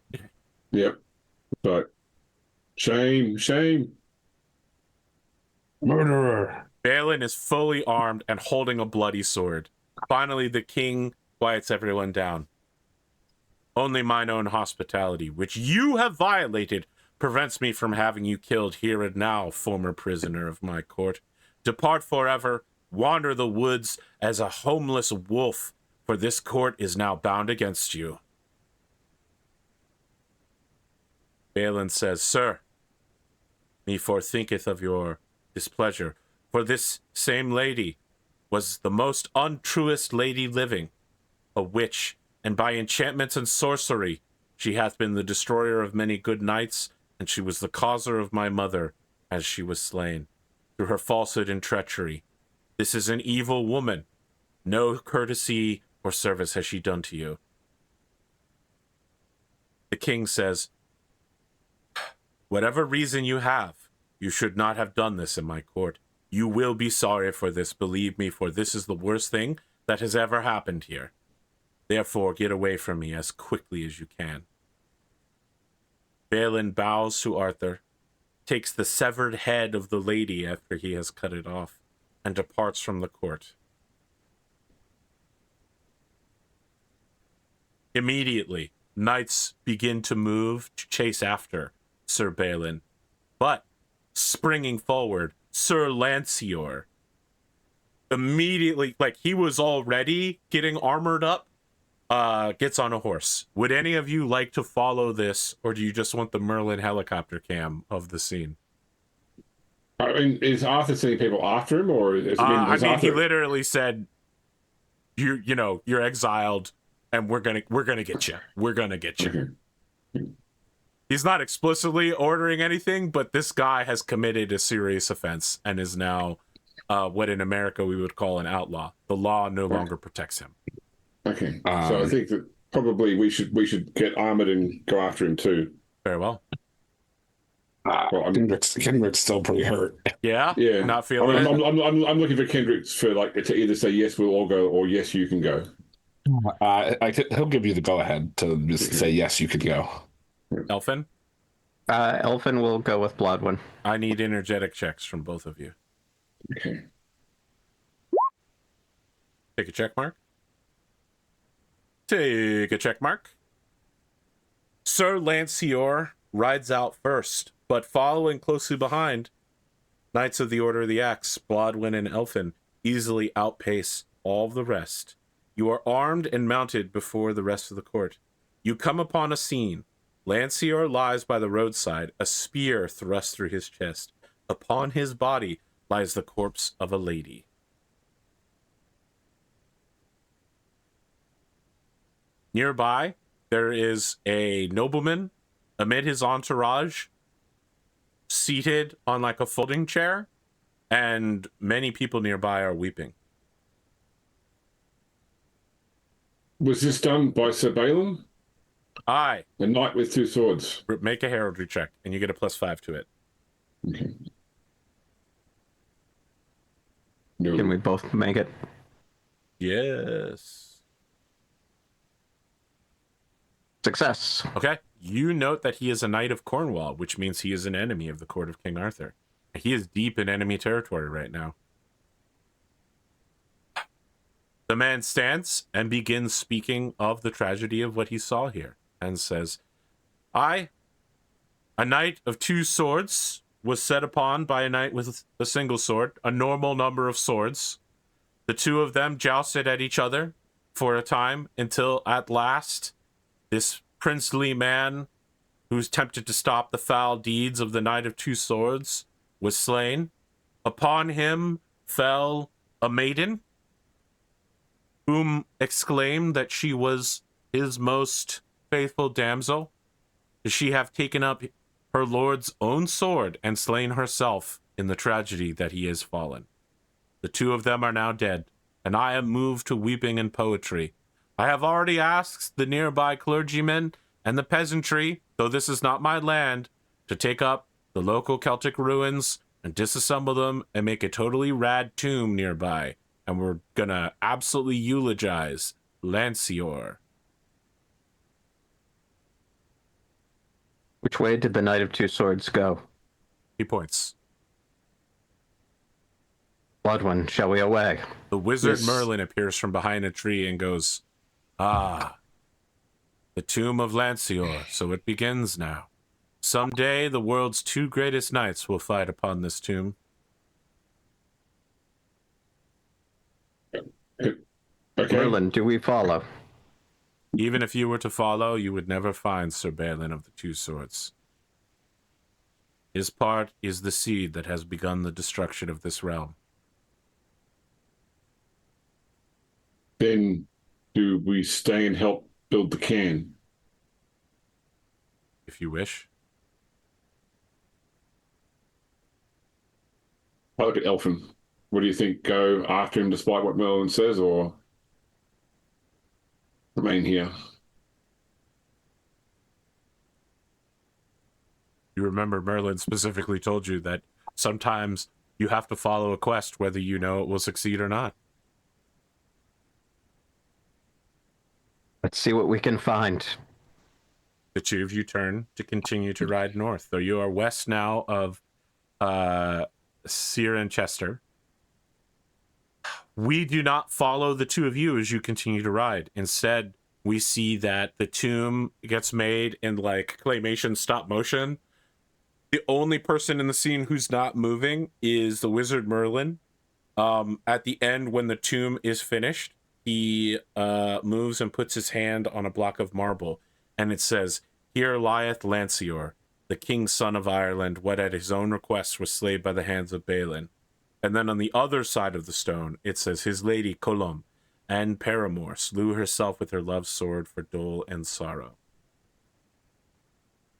Yep. But shame, shame. Murderer. Balin is fully armed and holding a bloody sword. Finally, the king quiets everyone down. "Only mine own hospitality, which you have violated, prevents me from having you killed here and now, former prisoner of my court. Depart forever, wander the woods as a homeless wolf, for this court is now bound against you. Balin says, Sir, me forethinketh of your displeasure, for this same lady was the most untruest lady living, a witch, and by enchantments and sorcery she hath been the destroyer of many good knights, and she was the causer of my mother as she was slain, through her falsehood and treachery. This is an evil woman. No courtesy or service has she done to you. The king says, whatever reason you have, you should not have done this in my court. You will be sorry for this, believe me, for this is the worst thing that has ever happened here. Therefore, get away from me as quickly as you can. Balin bows to Arthur, takes the severed head of the lady after he has cut it off, and departs from the court. Immediately, knights begin to move to chase after Sir Balin, but springing forward, Sir Lancior immediately, like he was already getting armored up, gets on a horse. Would any of you like to follow this, or do you just want the Merlin helicopter cam of the scene? I mean, is Arthur sending people after him, or is Arthur... he literally said, "You're exiled, and we're gonna get you. We're gonna get you." Okay. He's not explicitly ordering anything, but this guy has committed a serious offense and is now what in America we would call an outlaw. The law no longer protects him. Okay, so I think that probably we should get armored and go after him too. Very well. Well, Kendric's still pretty hurt. Yeah, yeah, not feeling it. I'm looking for Kendric to either say yes, we'll all go, or yes, you can go. He'll give you the go ahead to just say yes, you can go. Elffin? Elffin will go with Blodwyn. I need energetic checks from both of you. Okay. Take a check mark. Take a check mark. Sir Lancior rides out first, but following closely behind, Knights of the Order of the Axe, Blodwyn and Elffin, easily outpace all of the rest. You are armed and mounted before the rest of the court. You come upon a scene. Lancior lies by the roadside, a spear thrust through his chest. Upon his body lies the corpse of a lady. Nearby, there is a nobleman amid his entourage, seated on like a folding chair, and many people nearby are weeping. Was this done by Sir Balin? Aye. A knight with two swords. Make a heraldry check, and you get a +5 to it. Okay. No. Can we both make it? Yes. Success. Okay. You note that he is a knight of Cornwall, which means he is an enemy of the court of King Arthur. He is deep in enemy territory right now. The man stands and begins speaking of the tragedy of what he saw here, and says, I, a knight of two swords, was set upon by a knight with a single sword, a normal number of swords. The two of them jousted at each other for a time until at last this princely man, who's tempted to stop the foul deeds of the knight of two swords, was slain. Upon him fell a maiden, whom exclaimed that she was his most faithful damsel. She have taken up her lord's own sword and slain herself in the tragedy that he has fallen. The two of them are now dead, and I am moved to weeping and poetry. I have already asked the nearby clergymen and the peasantry, though this is not my land, to take up the local Celtic ruins and disassemble them and make a totally rad tomb nearby. And we're gonna absolutely eulogize Lancior. Which way did the Knight of Two Swords go? He points. Blodwyn, shall we away? The wizard Yes. Merlin appears from behind a tree and goes, Ah, the tomb of Lancior, so it begins now. Someday the world's two greatest knights will fight upon this tomb. Okay. Merlin, do we follow? Even if you were to follow, you would never find Sir Balin of the Two Swords. His part is the seed that has begun the destruction of this realm. Then do we stay and help build the cairn? If you wish. I look at Elffin. What do you think? Go after him despite what Merlin says, or remain here? You remember Merlin specifically told you that sometimes you have to follow a quest whether you know it will succeed or not. Let's see what we can find. The two of you turn to continue to ride north, though you are west now of Sear and Chester. We do not follow the two of you as you continue to ride. Instead, we see that the tomb gets made in like claymation stop motion. The only person in the scene who's not moving is the wizard Merlin. At the end, when the tomb is finished, he moves and puts his hand on a block of marble, and it says, "Here lieth Lancior, the king's son of Ireland, what at his own request was slain by the hands of Balin." And then on the other side of the stone, it says, "His lady Colum and paramour slew herself with her love's sword for dole and sorrow."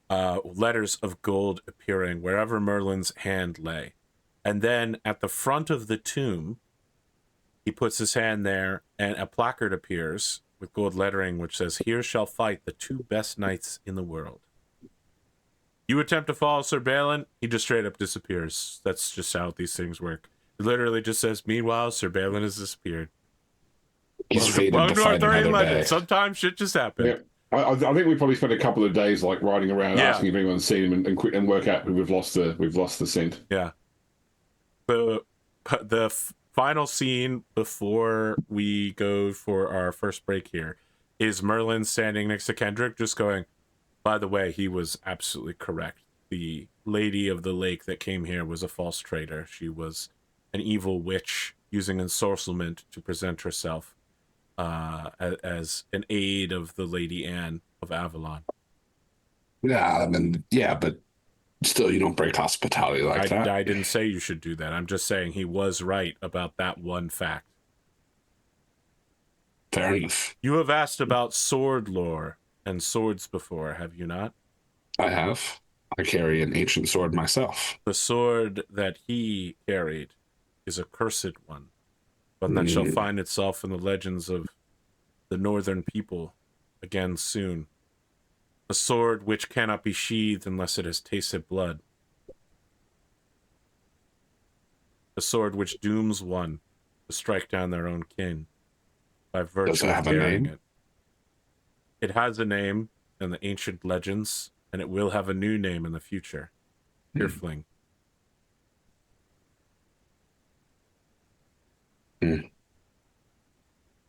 Letters of gold appearing wherever Merlin's hand lay. And then at the front of the tomb, he puts his hand there, and a placard appears with gold lettering which says, "Here shall fight the two best knights in the world." You attempt to follow Sir Balin, he just straight up disappears. That's just how these things work. It literally just says, "Meanwhile, Sir Balin has disappeared." He's fated Welcome to to fight Arthurian another legend. day. Sometimes shit just happens. Yeah. I think we probably spent a couple of days like riding around, Yeah. asking if anyone's seen him, and work out we've lost the scent. Yeah. The final scene before we go for our first break here is Merlin standing next to Kendric, just going, "By the way, he was absolutely correct. The lady of the lake that came here was a false traitor. She was an evil witch using ensorcelment to present herself as an aid of the Lady Anne of Avalon." Yeah, I mean, yeah, but still, you don't break hospitality like that. I didn't say you should do that. I'm just saying he was right about that one fact. Fair enough. You have asked about sword lore and swords before, have you not? I have. I carry an ancient sword myself. The sword that he carried is a cursed one that shall find itself in the legends of the northern people again soon. A sword which cannot be sheathed unless it has tasted blood. A sword which dooms one to strike down their own kin by virtue Does it of have a carrying name? it. It has a name in the ancient legends, and it will have a new name in the future. Earfling. For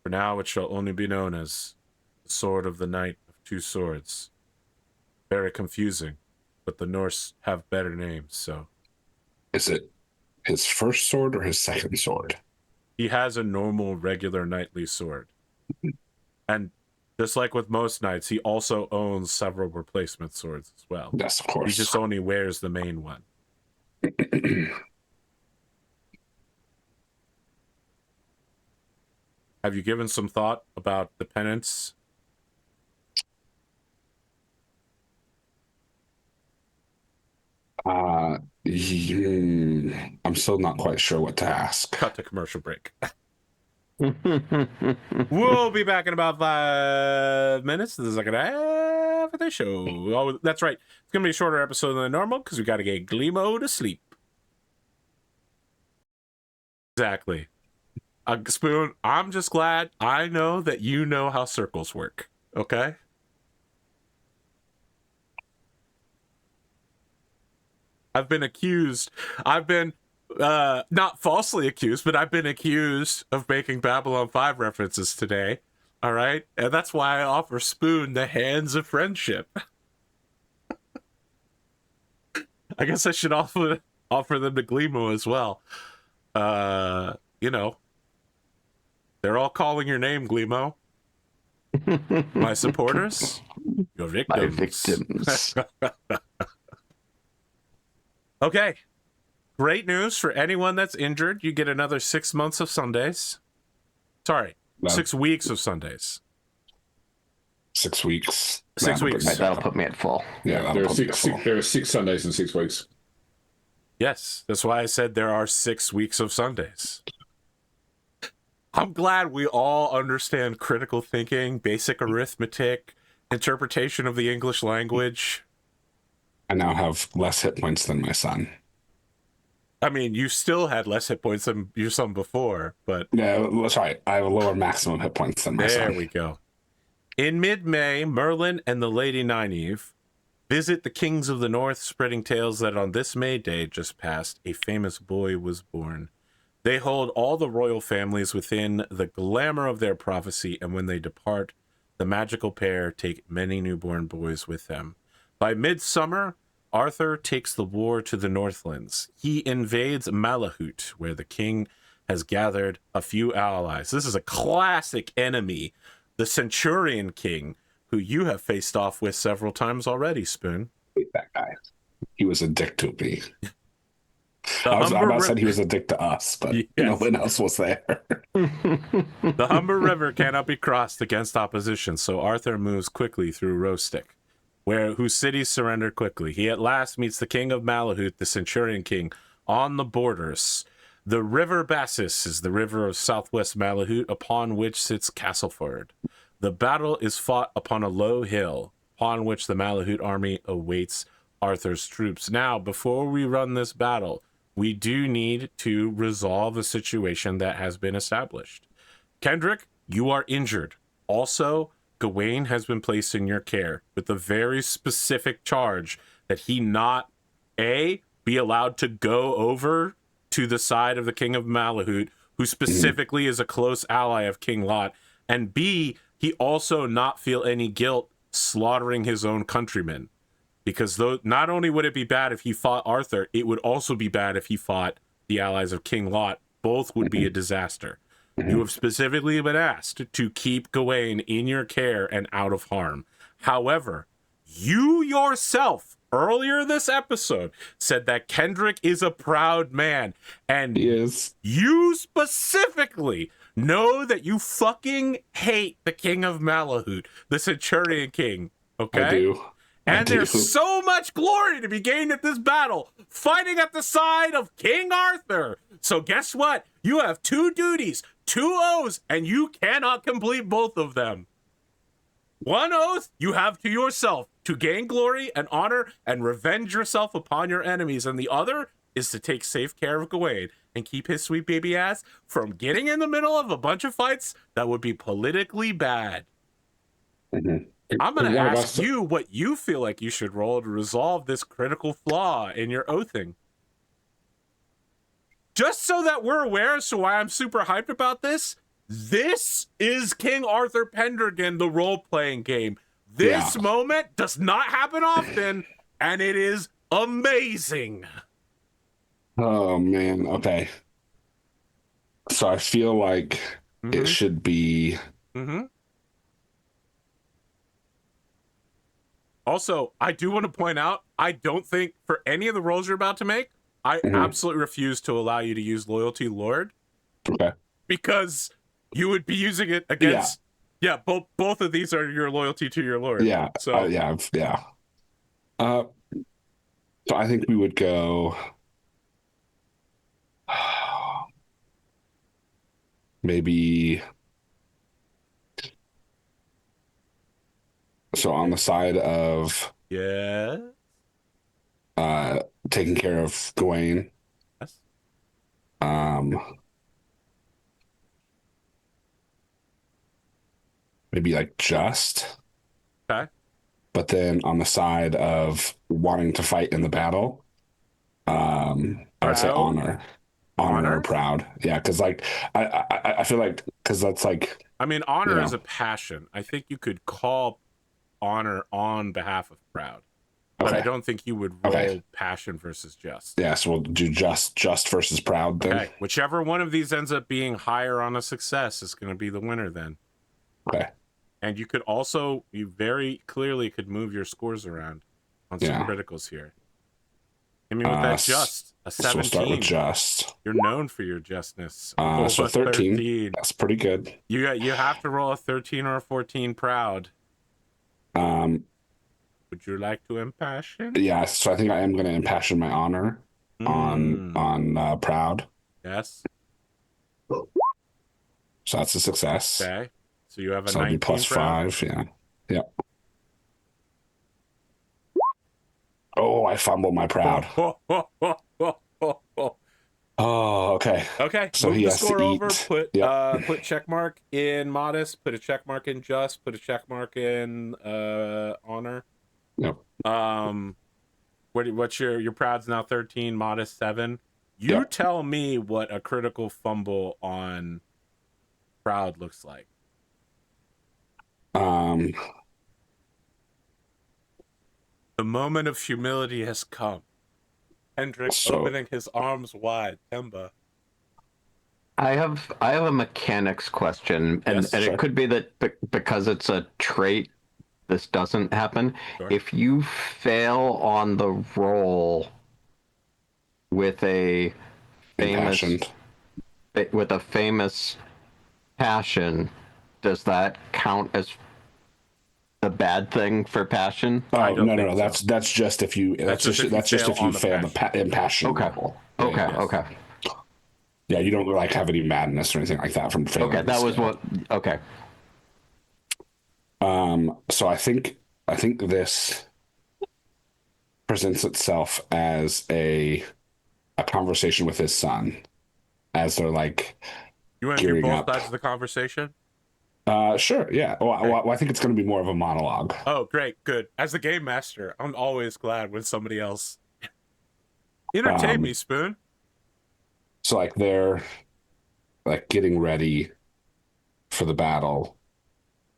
now, it shall only be known as the Sword of the Knight of Two Swords. Very confusing, but the Norse have better names, so. Is it his first sword or his second sword? He has a normal, regular knightly sword. And just like with most knights, he also owns several replacement swords as well. Yes, of course. He just only wears the main one. Have you given some thought about the penance? I'm still not quite sure what to ask. Cut to commercial break. We'll be back in about 5 minutes. This is like an half of the show. Oh, that's right. It's going to be a shorter episode than normal because we got to get Glimo to sleep. Exactly. Spoon, I'm just glad I know that you know how circles work. Okay? I've been not falsely accused, but I've been accused of making Babylon 5 references today. All right? And that's why I offer Spoon the hands of friendship. I guess I should offer them to Glimo as well. You know. They're all calling your name, Glimo. My supporters, your victims. My victims. Okay. Great news for anyone that's injured. You get another 6 months of Sundays. Sorry, 6 weeks of Sundays. 6 weeks. 6 weeks. Right, that'll put me at full. Yeah, there are 6 Sundays in 6 weeks. Yes, that's why I said there are 6 weeks of Sundays. I'm glad we all understand critical thinking, basic arithmetic, interpretation of the English language. I now have less hit points than my son. I mean, you still had less hit points than your son before, but... Yeah, that's right. I have a lower maximum hit points than my son. There we go. In mid-May, Merlin and the Lady Nynaeve visit the kings of the north, spreading tales that on this May day just past, a famous boy was born. They hold all the royal families within the glamour of their prophecy, and when they depart, the magical pair take many newborn boys with them. By midsummer, Arthur takes the war to the Northlands. He invades Malahut, where the king has gathered a few allies. This is a classic enemy, the Centurion King, who you have faced off with several times already, Spoon. That guy. He was a dick to me. I about said he was a dick to us, but no one else was there. The Humber River cannot be crossed against opposition, so Arthur moves quickly through Rostic, whose cities surrendered quickly. He at last meets the king of Malahut, the Centurion King, on the borders. The river Bassus is the river of southwest Malahut, upon which sits Castleford. The battle is fought upon a low hill, upon which the Malahut army awaits Arthur's troops. Now, before we run this battle, we do need to resolve a situation that has been established. Kendric, you are injured. Also, Gawain has been placed in your care with a very specific charge that he not, A, be allowed to go over to the side of the King of Malahut, who specifically is a close ally of King Lot, and B, he also not feel any guilt slaughtering his own countrymen. Because not only would it be bad if he fought Arthur, it would also be bad if he fought the allies of King Lot. Both would be a disaster. You have specifically been asked to keep Gawain in your care and out of harm. However, you yourself, earlier this episode, said that Kendric is a proud man. And He is. You specifically know that you fucking hate the King of Malahut, the Centurion King. Okay? I do. And there's so much glory to be gained at this battle, fighting at the side of King Arthur. So guess what? You have 2 duties, 2 oaths, and you cannot complete both of them. One oath you have to yourself to gain glory and honor and revenge yourself upon your enemies. And the other is to take safe care of Gawain and keep his sweet baby ass from getting in the middle of a bunch of fights that would be politically bad. I'm going to ask you what you feel like you should roll to resolve this critical flaw in your oathing. Just so that we're aware as to why I'm super hyped about this, this is King Arthur Pendragon, the role-playing game. This moment does not happen often, and it is amazing. Oh, man. Okay. So I feel like it should be... Also, I do want to point out, I don't think for any of the rolls you're about to make, I absolutely refuse to allow you to use Loyalty Lord. Okay. Because you would be using it against... Yeah, both of these are your loyalty to your Lord. Yeah. So yeah. So I think we would go... Maybe... So on the side of taking care of Gawain, Yes. Maybe like just. Okay. But then on the side of wanting to fight in the battle, I would say honor or proud. Yeah, because like I feel like because that's like. I mean, honor is a passion. I think you could call honor on behalf of proud. but I Okay. don't think you would roll Okay. passion versus just. Yeah, so we'll do just versus proud then. Okay, whichever one of these ends up being higher on a success is going to be the winner then. Okay. And you could also, you very clearly could move your scores around on some criticals here. Hit me with that just, a 17. So we'll start with just. You're known for your justness. So 13. That's pretty good. You have to roll a 13 or a 14 proud. Would you like to impassion? Yeah, so I think I am going to impassion my honor on proud. Yes. So that's a success. Okay. So you have a so 19 plus proud? 5, yeah. Yep. Oh, I fumbled my proud. Oh, okay. Okay. So move he the has score to over. eat. Put check mark in modest. Put a check mark in just. Put a check mark in honor. Yep. What's your proud's now 13, modest 7. You tell me what a critical fumble on proud looks like. The moment of humility has come. Kendric opening his arms wide. Temba. I have a mechanics question, and Sure. it could be that because it's a trait, this doesn't happen. Sure. If you fail on the roll with a famous passion, does that count as a bad thing for passion? Oh no. That's just if you that's just if you fail the impassion level. Okay. Yeah, you don't like have any madness or anything like that from failing. Okay, that was what. Okay. So I think this presents itself as a conversation with his son, as they're like. You want to do both sides of the conversation? Sure. Yeah. Well, I think it's going to be more of a monologue. Oh, great, good. As the game master, I'm always glad when somebody else entertain me, Spoon. So like they're like getting ready for the battle.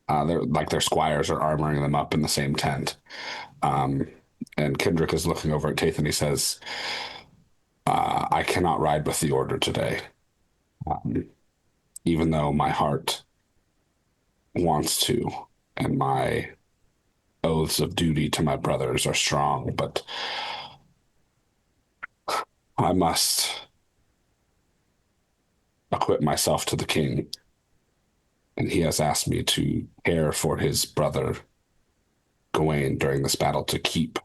They're like their squires are armoring them up in the same tent. And Kendric is looking over at Taith and he says, I cannot ride with the order today. Even though my heart wants to, and my oaths of duty to my brothers are strong, but I must acquit myself to the king, and he has asked me to care for his brother Gawain during this battle to keep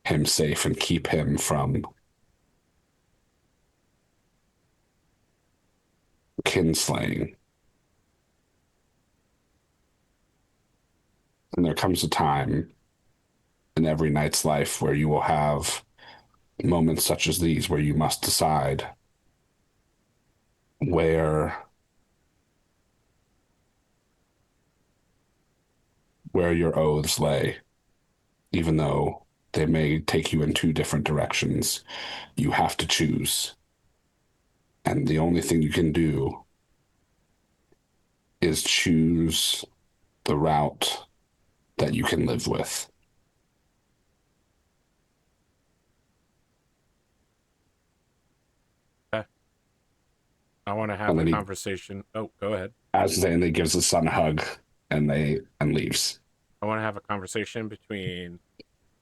him safe and keep him from kinslaying. And there comes a time in every knight's life where you will have moments such as these where you must decide where your oaths lay. Even though they may take you in two different directions, you have to choose. And the only thing you can do is choose the route that you can live with. Okay. I want to have a conversation. Oh, go ahead. And he gives his son a hug and leaves. I want to have a conversation between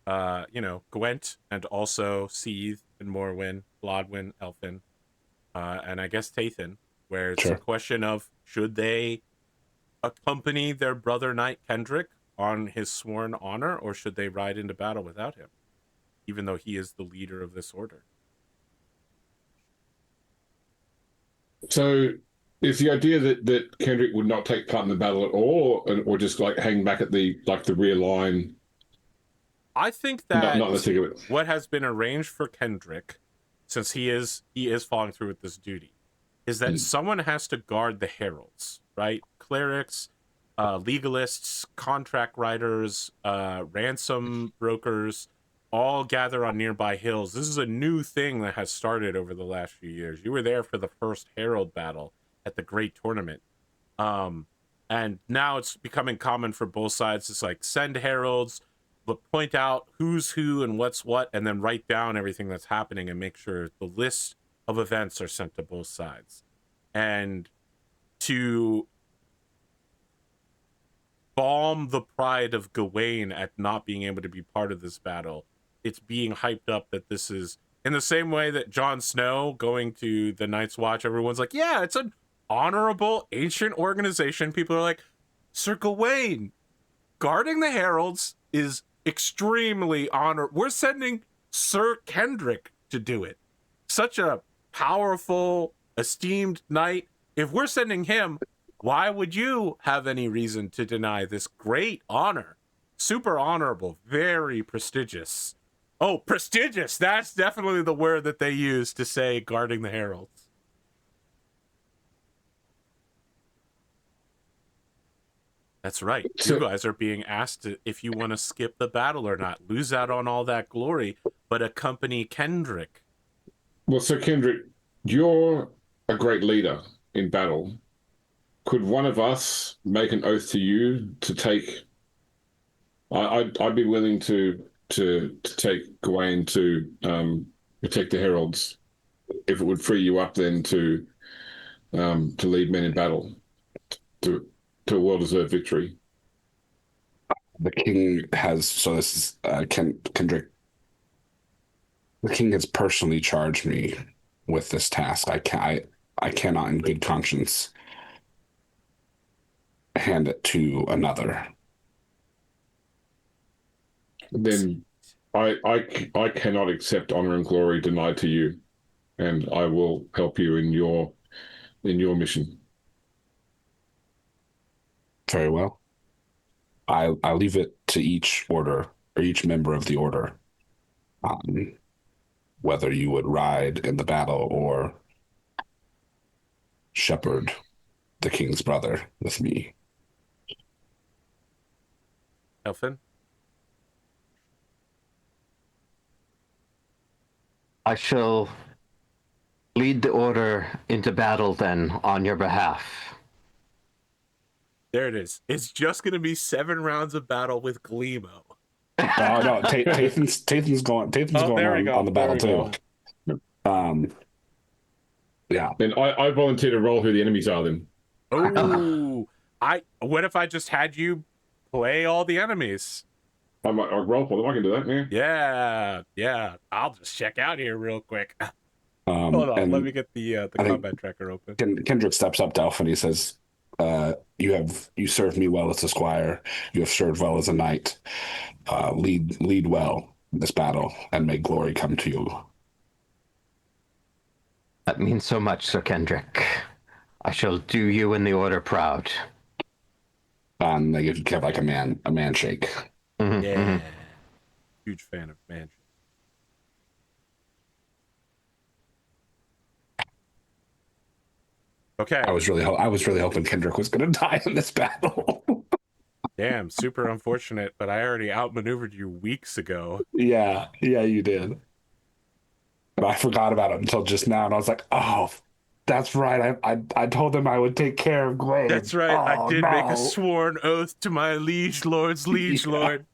Gwent and also Seethe and Morwyn, Blodwyn, Elffin, and I guess Tathan, where it's a question of should they accompany their brother knight Kendric on his sworn honor, or should they ride into battle without him, even though he is the leader of this order? So is the idea that Kendric would not take part in the battle at all, or just like hang back at the rear line? I think that not what has been arranged for Kendric, since he is following through with this duty, is that someone has to guard the heralds, right? Clerics, legalists, contract writers, ransom brokers, all gather on nearby hills. This is a new thing that has started over the last few years. You were there for the first herald battle at the great tournament. And now it's becoming common for both sides to like send heralds, point out who's who and what's what, and then write down everything that's happening and make sure the list of events are sent to both sides. And to balm the pride of Gawain at not being able to be part of this battle, it's being hyped up that this is in the same way that Jon Snow going to the Night's Watch, everyone's like, yeah, it's an honorable ancient organization. People are like, Sir Gawain guarding the heralds is extremely honor. We're sending Sir Kendric to do it. Such a powerful, esteemed knight. If we're sending him, why would you have any reason to deny this great honor? Super honorable, very prestigious. Oh, prestigious. That's definitely the word that they use to say guarding the heralds. That's right. You guys are being asked if you want to skip the battle or not. Lose out on all that glory, but accompany Kendric. Well, Sir Kendric, you're a great leader in battle. Could one of us make an oath to you to take? I'd be willing to take Gawain to protect the heralds, if it would free you up then to lead men in battle to a well-deserved victory. The king has, so this is Kendric. The king has personally charged me with this task. I cannot, in good conscience, hand it to another. Then I cannot accept honor and glory denied to you, and I will help you in your mission. Very well. I leave it to each order or each member of the order, whether you would ride in the battle or shepherd the king's brother with me. Elffin? I shall lead the order into battle then on your behalf. There it is. It's just going to be 7 rounds of battle with Glimo. Oh no, Tathan's going on the battle too. Yeah. Then I volunteer to roll who the enemies are then. Oh, what if I just had you play all the enemies? I roll for them. I can do that, yeah. Yeah. I'll just check out here real quick. Hold on, let me get the combat tracker open. Kendric steps up to Elffin and he says, you served me well as a squire. You have served well as a knight. Lead well in this battle, and may glory come to you. That means so much, Sir Kendric. I shall do you and the order proud. And they give like a man shake. Mm-hmm, Yeah. mm-hmm. Huge fan of man. Okay. I was really hoping Kendric was going to die in this battle. Damn, super unfortunate, but I already outmaneuvered you weeks ago. Yeah, you did. But I forgot about it until just now, and I was like, oh, that's right. I told him I would take care of Gwen. That's right. Oh, I did no. make a sworn oath to my liege lord's liege lord.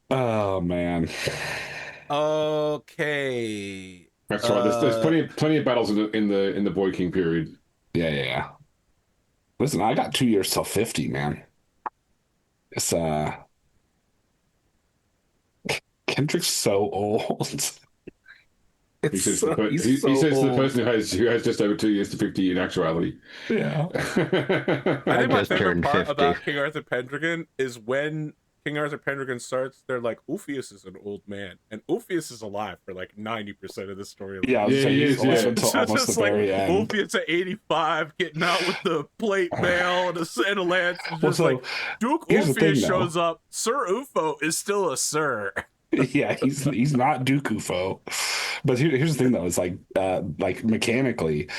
Oh man. Okay. That's right. There's plenty of battles in the Boy King period. Yeah. Listen, I got 2 years till 50, man. It's Kendrick's so old. He says to the person who has just over 2 years to 50 in actuality. Yeah. I think my just favorite turned part 50. about King Arthur Pendragon is when King Arthur Pendragon starts, they're like, Ulfius is an old man. And Ulfius is alive for like 90% of the story. Yeah, he is. until So almost just the like very end. Ulfius at 85 getting out with the plate mail and a lance. And just so, like Duke here's the thing, Ulfius though. shows up. Sir Ufo is still a sir. Yeah, he's not Duke Ufo. But here's the thing though, it's like mechanically,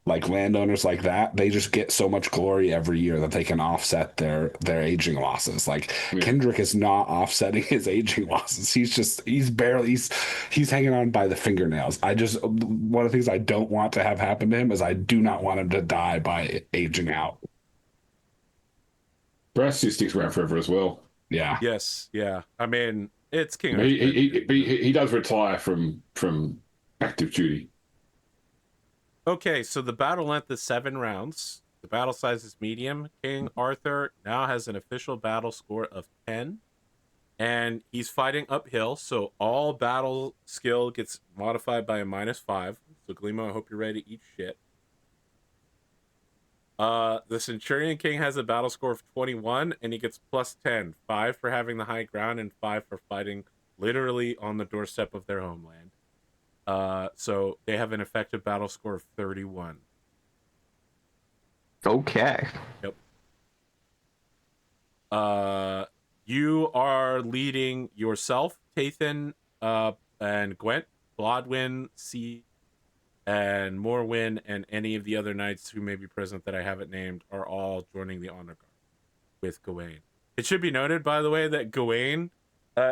like landowners like that, they just get so much glory every year that they can offset their aging losses. Like Kendric is not offsetting his aging losses. He's hanging on by the fingernails. One of the things I don't want to have happen to him is I do not want him to die by aging out. Brass sticks around forever as well. Yeah. Yes, yeah. I mean, it's King He, Arthur. he does retire from active duty. Okay, so the battle length is 7 rounds. The battle size is medium. King Arthur now has an official battle score of 10. And he's fighting uphill, so all battle skill gets modified by a -5. So Glimo, I hope you're ready to eat shit. The Centurion King has a battle score of 21, and he gets +10, 5 for having the high ground, and 5 for fighting literally on the doorstep of their homeland. So they have an effective battle score of 31. Okay. Yep. You are leading yourself, Tathan, and Gwent, Blodwyn, C, and Morwyn, and any of the other knights who may be present that I haven't named are all joining the honor guard with Gawain. It should be noted, by the way, that Gawain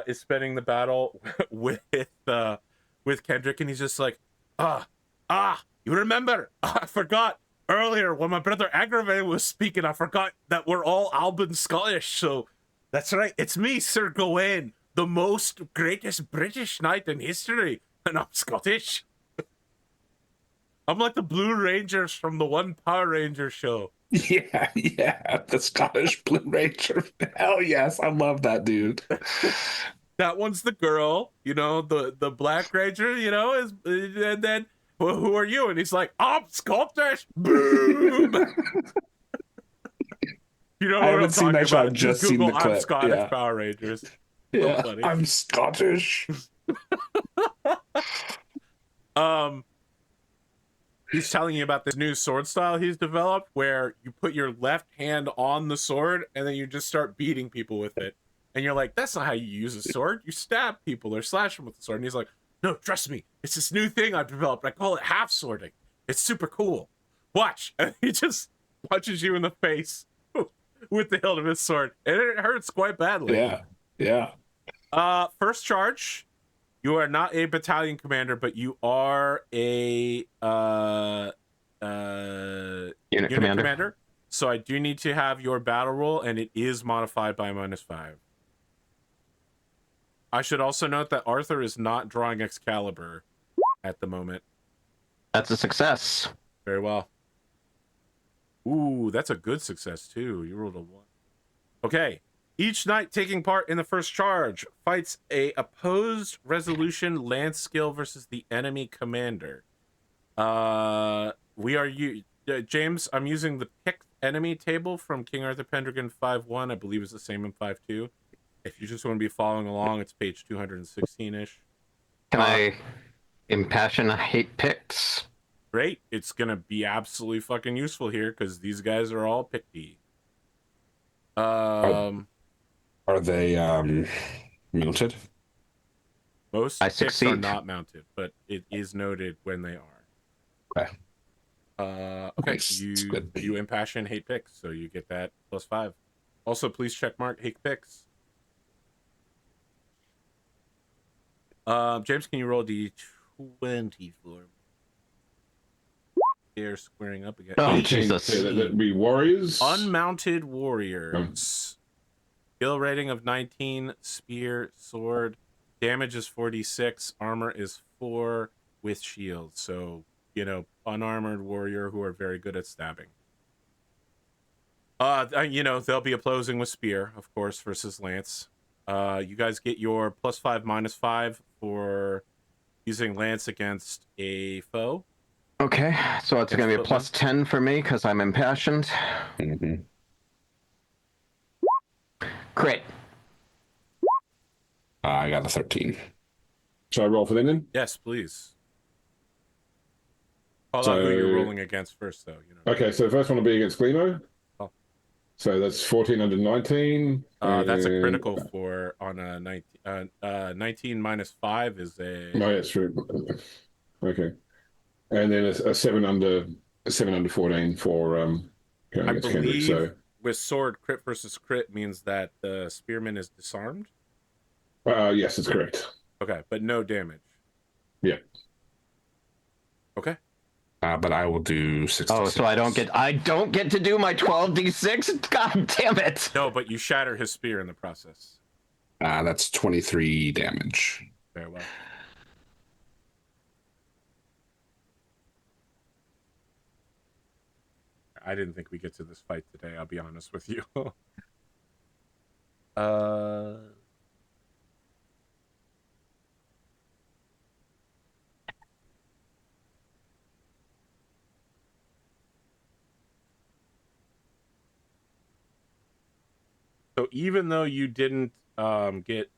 is spending the battle with Kendric, and he's just like, you remember? I forgot earlier when my brother Agravain was speaking. I forgot that we're all Alban Scottish, so that's right. It's me, Sir Gawain, the most greatest British knight in history, and I'm Scottish. I'm like the Blue Rangers from the one Power Ranger show. Yeah, the Scottish Blue Ranger. Hell yes, I love that dude. That one's the girl, the Black Ranger, is, and then, well, who are you? And he's like, I'm Scottish. Boom. You know I what I'm haven't seen talking that show. about? I've just Google seen the clip. I'm Scottish Yeah. Power Rangers. Yeah, So funny. I'm Scottish. He's telling you about this new sword style he's developed where you put your left hand on the sword and then you just start beating people with it. And you're like, that's not how you use a sword. You stab people or slash them with the sword. And he's like, no, trust me. It's this new thing I've developed. I call it half swording. It's super cool. Watch. And he just punches you in the face with the hilt of his sword. And it hurts quite badly. Yeah. First charge. You are not a battalion commander, but you are a unit commander. So I do need to have your battle roll, and it is modified by -5. I should also note that Arthur is not drawing Excalibur at the moment. That's a success. Very well. Ooh, that's a good success, too. You rolled a 1. Okay. Each knight taking part in the first charge fights a opposed resolution lance skill versus the enemy commander. James, I'm using the picked enemy table from King Arthur Pendragon 5.1. I believe it's the same in 5.2. If you just want to be following along, it's page 216-ish. Can I impassion hate picks? Great. It's going to be absolutely fucking useful here because these guys are all picky. Are they mounted? Most I picks succeed. are not mounted, but it is noted when they are. Okay. Okay, Nice. That's good. you impassion hate picks, so you get that +5. Also, please check mark hate picks. James, can you roll D20 for me? They're squaring up again. Oh, 18. Jesus. That'd be warriors. Unmounted warriors. Skill rating of 19, spear, sword. Damage is 46, armor is 4 with shield. So, unarmored warrior who are very good at stabbing. They'll be opposing with spear, of course, versus lance. You guys get your +5, -5 for using lance against a foe. Okay, so it's going to be a +10 for me because I'm impassioned. Mm-hmm. Crit. I got a 13. Shall I roll for them then? Yes, please. Call out who you're rolling against first, though. Okay, so the first one will be against Glimo. Oh. So that's 14 under 19. That's a critical for on a 19. 19 -5 is a. No, that's true. Okay, and then a 7 under 14 for going I against Kendric. believe So with sword, crit versus crit means that the spearman is disarmed. yes, that's correct. Okay, but no damage. Yeah. Okay. But I will do 66. Oh, so I don't get to do my 12d6? God damn it! No, but you shatter his spear in the process. That's 23 damage. Very well. I didn't think we'd get to this fight today, I'll be honest with you. So even though you didn't get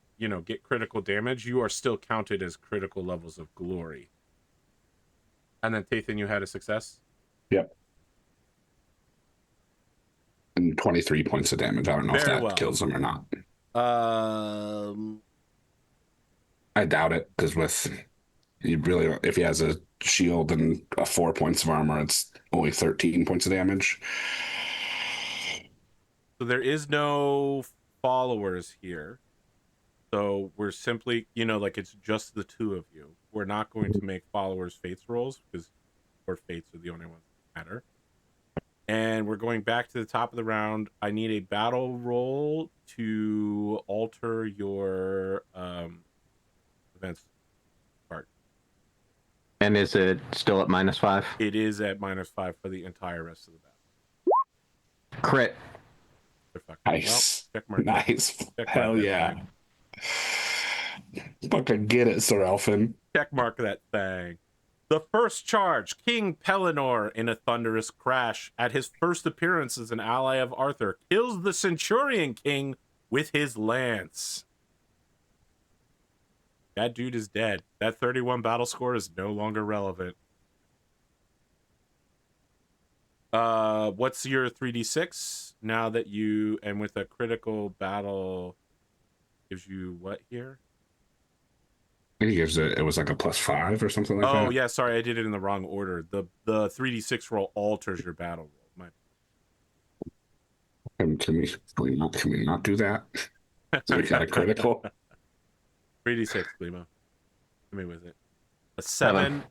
critical damage, you are still counted as critical levels of glory. And then Tathan, you had a success? Yep. And 23 points of damage. I don't know if that kills him or not. I doubt it, because if he has a shield and 4 points of armor, it's only 13 points of damage. So there is no followers here. So we're simply, it's just the two of you. We're not going to make followers fates rolls, because fates are the only ones that matter. And we're going back to the top of the round. I need a battle roll to alter your events part. And is it still at -5? It is at -5 for the entire rest of the battle. Crit. Nice. Well, check mark. Nice. Check mark. Hell yeah. Fucking get it, Sir Elffin. Check mark that thing. The first charge, King Pellinor, in a thunderous crash, at his first appearance as an ally of Arthur, kills the Centurion King with his lance. That dude is dead. That 31 battle score is no longer relevant. What's your 3d6? Now that and with a critical battle, gives you what here? He gives it was like a +5 or something like that. Oh yeah, sorry, I did it in the wrong order. The 3d6 roll alters your battle roll. Can we not do that? So we got a critical. 3d6, Glimo. Hit me with it. A 7.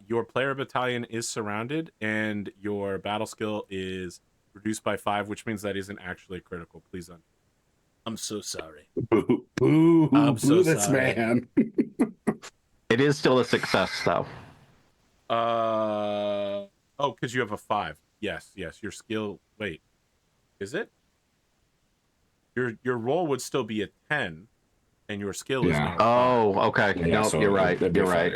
Your player battalion is surrounded, and your battle skill is reduced by 5, which means that isn't actually critical. Please I'm so sorry. Boo! I'm so this sorry. Man. It is still a success, though. Because you have a 5. Yes. Your skill. Wait, is it? Your roll would still be a 10, and your skill is now. Oh, okay. Yeah, No, so you're right. You're right.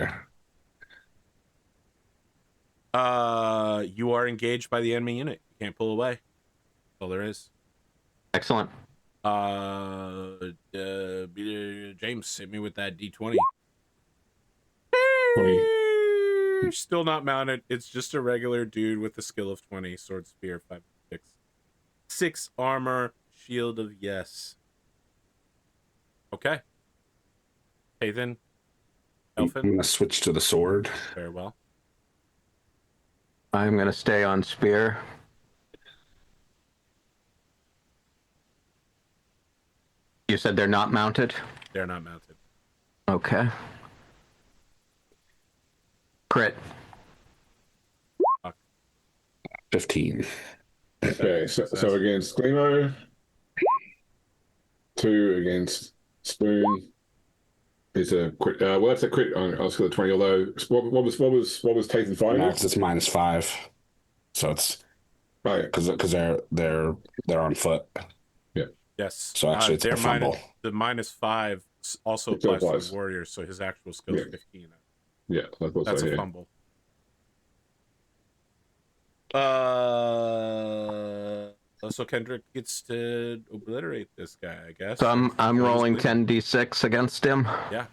You are engaged by the enemy unit. You can't pull away. That's all there is. Excellent. James, hit me with that D20. 20. Still not mounted. It's just a regular dude with a skill of 20. Sword, spear, 5, 6. 6 armor, shield of yes. Okay. Hey then. Elffin. I'm gonna switch to the sword. Very well. I'm going to stay on spear. You said they're not mounted? They're not mounted. Okay. Crit. 15. Okay, so against Glimo, 2 against Spoon. It's a crit. Well, that's a crit on skill of 20. Although, what was Tathan 5? No, it's -5. So it's because they're on foot. Yeah. Yes. So actually, it's a fumble. The -5 also applies to the warrior, so his actual skill is 15. Yeah, that's a fumble. So Kendric gets to obliterate this guy, I guess. So I'm rolling 10d6 against him. Yeah.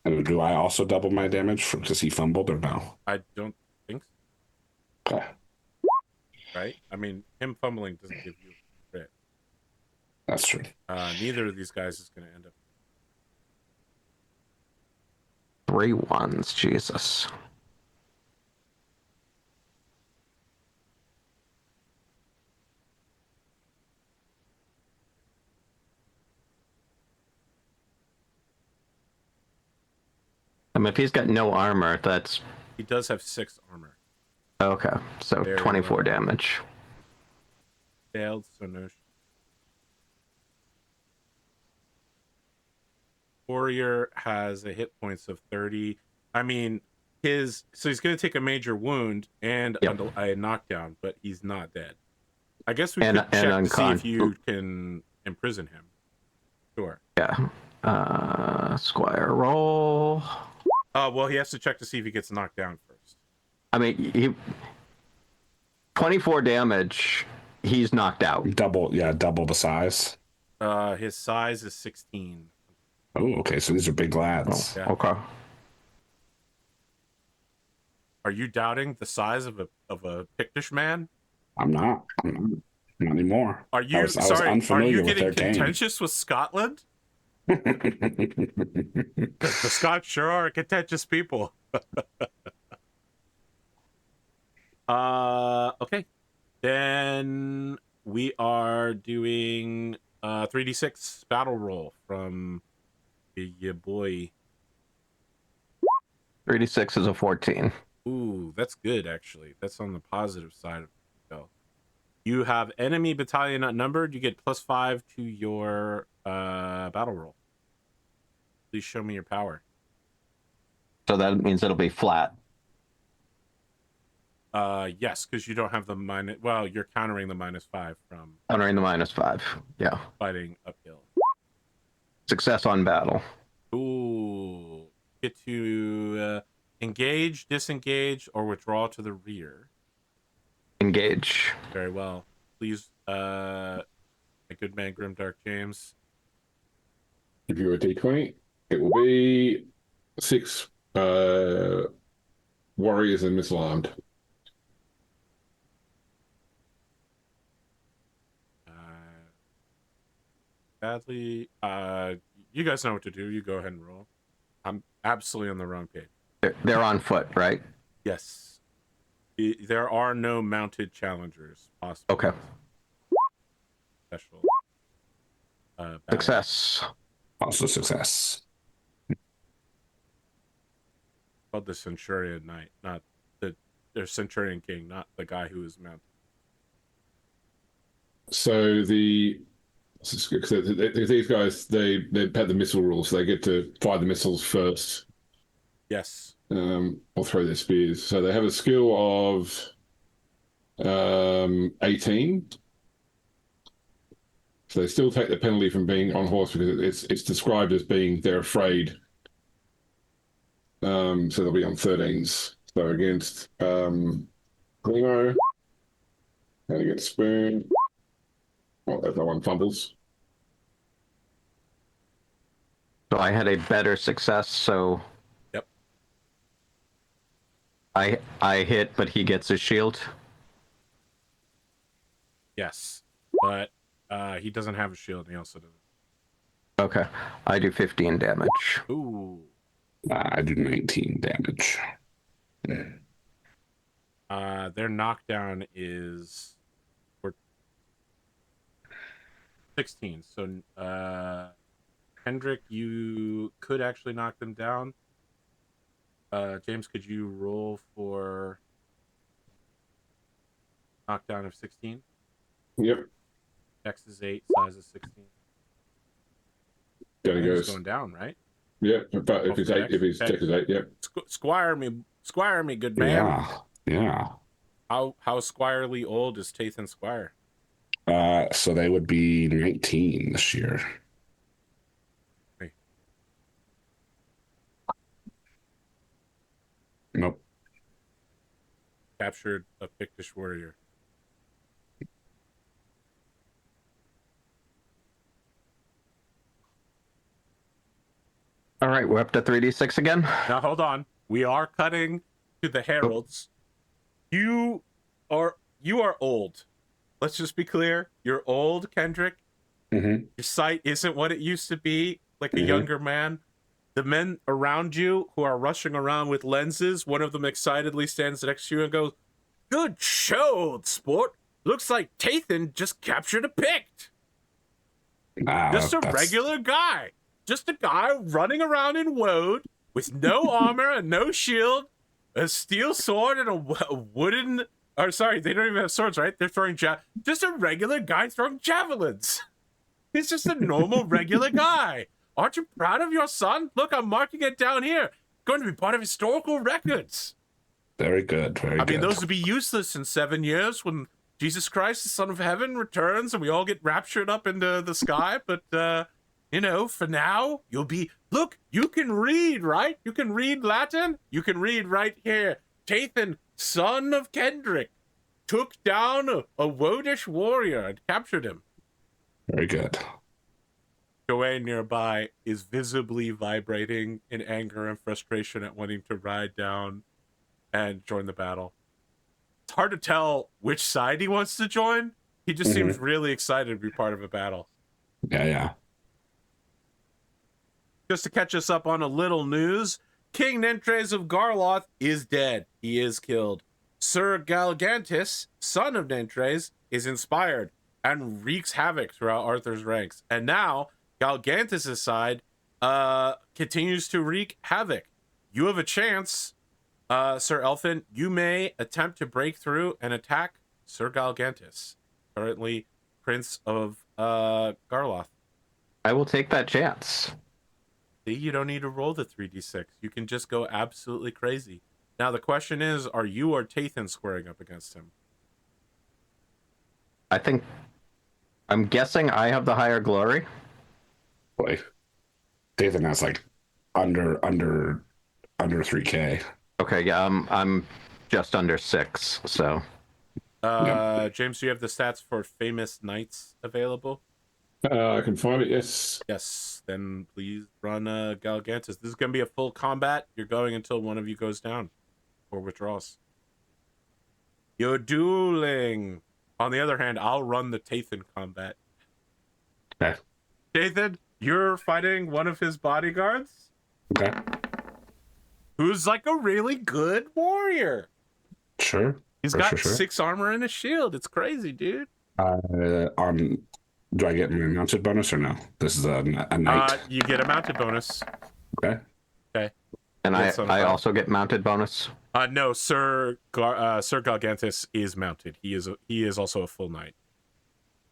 And do I also double my damage because he fumbled or no? I don't think so. Okay. Right? I mean, him fumbling doesn't give you a crit. That's true. Neither of these guys is going to end up. 3 1s, Jesus. I mean, if he's got no armor, that's... He does have 6 armor. Okay, so Very 24 well. damage. Failed, so no. Warrior has a hit points of 30. I mean, he's going to take a major wound and Yep. a knockdown, but he's not dead. I guess we And- could and check to see if uncon- you can imprison him. Sure. Yeah. Squire roll. Well, he has to check to see if he gets knocked down first. I mean, he 24 damage. He's knocked out. Double the size. His size is 16. Oh, okay. So these are big lads. Yeah. Okay. Are you doubting the size of a Pictish man? I'm not. Not anymore. Are you I was sorry? Are unfamiliar you with getting their game. contentious with Scotland? The Scots sure are contentious people. Okay. Then we are doing 3d6 battle roll from your boy. 36 is a 14. Ooh, that's good actually. That's on the positive side of the go. You have enemy battalion outnumbered. You get +5 to your battle roll. Please show me your power. So that means it'll be flat. Yes, because you don't have the minus. Well, you're countering the -5 from Countering the -5. Yeah. fighting uphill. Success on battle. Ooh, get to engage, disengage, or withdraw to the rear. Engage. Very well. Please, my good man GrimDarkJames. If you're a D20, it will be 6 warriors and missile armed. Badly. You guys know what to do. You go ahead and roll. I'm absolutely on the wrong page. They're on foot, right? Yes. There are no mounted challengers possible. Okay. Special. Battle. Success. Also success. Called the Centurion Knight, not the Centurion King, not the guy who is mounted. So these guys, they had the missile rules, so they get to fire the missiles first. Yes. Or throw their spears. So they have a skill of 18. So they still take the penalty from being on horse because it's described as being they're afraid. So they'll be on 13s. So against Glimo and against Spoon. Oh, that one fumbles. So I had a better success, so Yep. I hit, but he gets his shield. Yes. But he doesn't have a shield, and he also doesn't. Okay. I do 15 damage. Ooh. I do 19 damage. Their knockdown is 16. So, Kendric, you could actually knock them down. James, could you roll for knockdown of 16? Yep. Dex is 8, size is 16. There he He's goes. going down, right? Yeah, but if he's for 8, if he's Dex. Dex is 8, yeah. Squire me, good man. Yeah. How squirely old is Tathan Squire? So they would be 19 this year. Hey. Nope. Captured a Pictish warrior. All right, we're up to 3d6 again. Now hold on. We are cutting to the heralds. You are old. Let's just be clear. You're old, Kendric. Mm-hmm. Your sight isn't what it used to be, like a younger man. The men around you who are rushing around with lenses, one of them excitedly stands next to you and goes, "Good show, old sport. Looks like Tathan just captured a Pict. Just a regular guy. Just a guy running around in woad with no armor and no shield. a steel sword and a wooden. Or sorry, they don't even have swords, right? They're throwing just a regular guy throwing javelins. He's just a normal, regular guy. Aren't you proud of your son? Look, I'm marking it down here. Going to be part of historical records. Very good. Very I good. mean, those would be useless in 7 years when Jesus Christ, the Son of Heaven, returns and we all get raptured up into the sky. But, you know, for now, you'll be... Look, you can read, right? You can read Latin. You can read right here. Tathan, son of Kendric, took down a Wodish warrior and captured him. Very good. Joanne nearby is visibly vibrating in anger and frustration at wanting to ride down and join the battle. It's hard to tell which side he wants to join. He just seems really excited to be part of a battle. Yeah. Just to catch us up on a little news, King Nentres of Garloth is dead. He is killed. Sir Galgantis, son of Nentres, is inspired and wreaks havoc throughout Arthur's ranks. And now, Galgantis' side continues to wreak havoc. You have a chance, Sir Elffin. You may attempt to break through and attack Sir Galgantis, currently Prince of Garloth. I will take that chance. See, you don't need to roll the 3d6. You can just go absolutely crazy. Now, the question is, are you or Tathan squaring up against him? I'm guessing I have the higher glory. Boy, Dathan has like under 3K. Okay, yeah, I'm just under 6, so. James, do you have the stats for famous knights available? I can find it, yes. Yes, then please run Galgantis. This is going to be a full combat. You're going until one of you goes down or withdraws. You're dueling. On the other hand, I'll run the Tathan combat. Okay. Tathan, you're fighting one of his bodyguards. Okay. Who's like a really good warrior. Sure. He's got 6 armor and a shield. It's crazy, dude. Do I get my mounted bonus or no? This is a knight. You get a mounted bonus. Okay. Okay. And Yes, I also get mounted bonus? No, Sir Galgantis is mounted. He is also a full knight.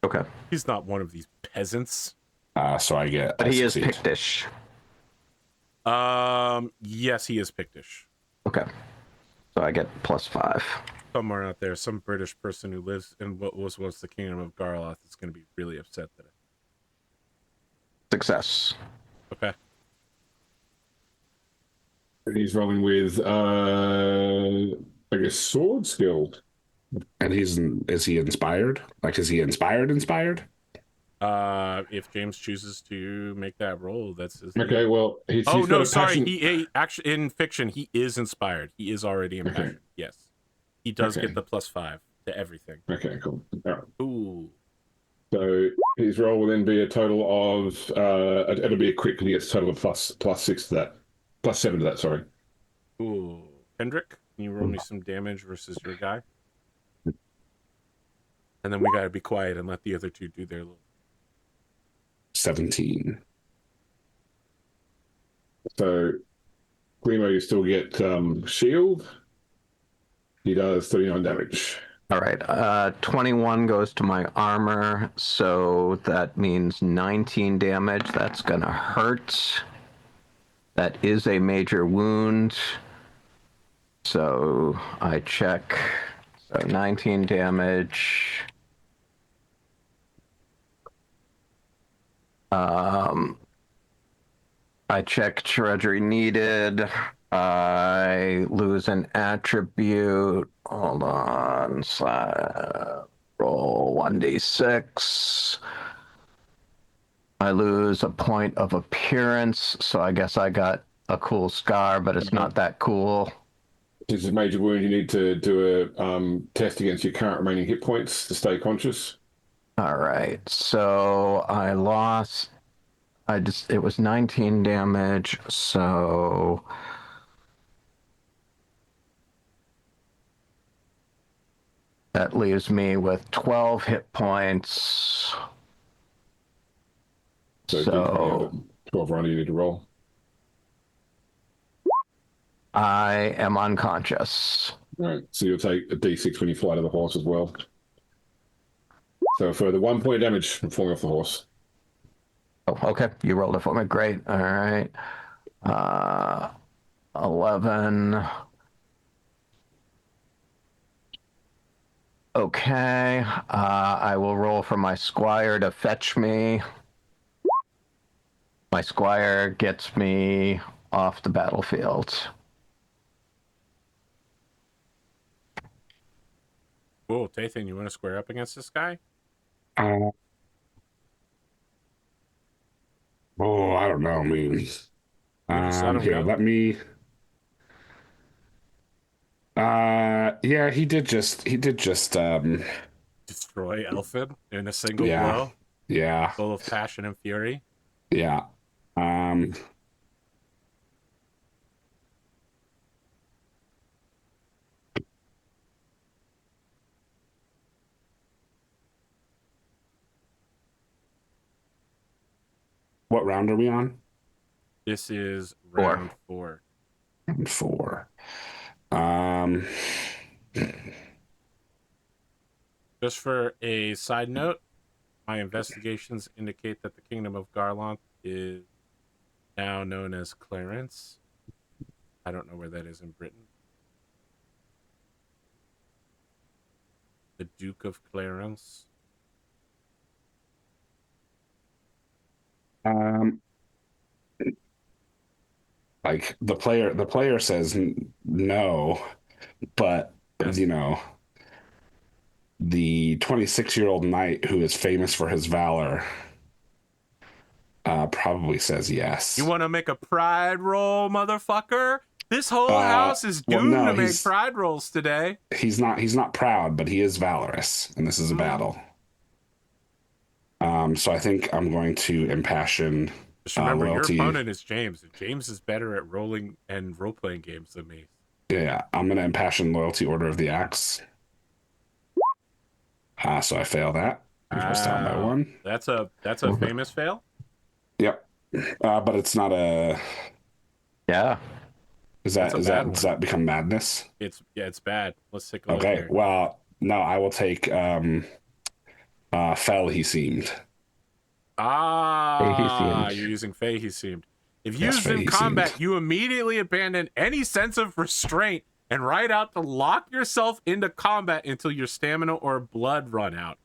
Okay. He's not one of these peasants. So I get. But he is succeed. Pictish. Yes, he is Pictish. Okay. So I get +5. Somewhere out there, some British person who lives in what was once the Kingdom of Garloth is going to be really upset that it. Success. Okay. And he's rolling with, I guess, sword skill. And is he inspired? Like, is he inspired? If James chooses to make that roll, that's his. Okay, well, he's Oh got no, a sorry. passion- He actually in fiction he is inspired. He is already impassioned. Yes, he does Okay. get the +5 to everything. Okay, cool. All right. Ooh. So his roll will then be a total of, it'll be a crit because he gets a total of +6 to that. +7 to that, sorry. Ooh. Kendric, can you roll me some damage versus your guy? And then we gotta be quiet and let the other two do their little. 17. So Glimo, you still get shield. He does 39 damage. All right. 21 goes to my armor, so that means 19 damage. That's gonna hurt. That is a major wound. So I check. So 19 damage. I check treasury needed. I lose an attribute. Hold on. Roll 1d6. I lose a point of appearance, so I guess I got a cool scar, but it's not that cool. This is a major wound. You need to do a test against your current remaining hit points to stay conscious. All right, so I lost. It was 19 damage, so that leaves me with 12 hit points. So 12 round you need to roll. I am unconscious. All right. So you'll take a D6 when you fly to the horse as well. So a further 1 point of damage from falling off the horse. Oh, okay. You rolled it for me. Great. All right. 11. Okay. I will roll for my squire to fetch me. My squire gets me off the battlefield. Cool. Tathan, you want to square up against this guy? Oh, I don't know. I mean, just let him here, go? let me. Yeah, he did just Destroy Elffin in a single yeah, blow, yeah, full of passion and fury. yeah. What round are we on? This is round 4. Round 4. Um, Just for a side note, my investigations indicate that the Kingdom of Garlant is now known as Clarence. I don't know where that is in Britain. The Duke of Clarence. like the player says no, but Yes. you know, the 26-year-old knight who is famous for his valor probably says yes. You want to make a pride roll, motherfucker? This whole house is doomed to make pride rolls today. He's not proud, but he is valorous, and this is a battle. So I think I'm going to impassion Just remember, loyalty. your opponent is James. And James is better at rolling and role-playing games than me. Yeah, I'm going to impassion loyalty Order of the Axe. So I fail that. It goes down by 1. That's a famous fail? Yep. But it's not a... Yeah. Does that become madness? It's bad. Let's take a look Okay. here. Well, no, I will take fell he seemed. You're using Fey he seemed. If used in combat, you immediately abandon any sense of restraint and ride out to lock yourself into combat until your stamina or blood run out.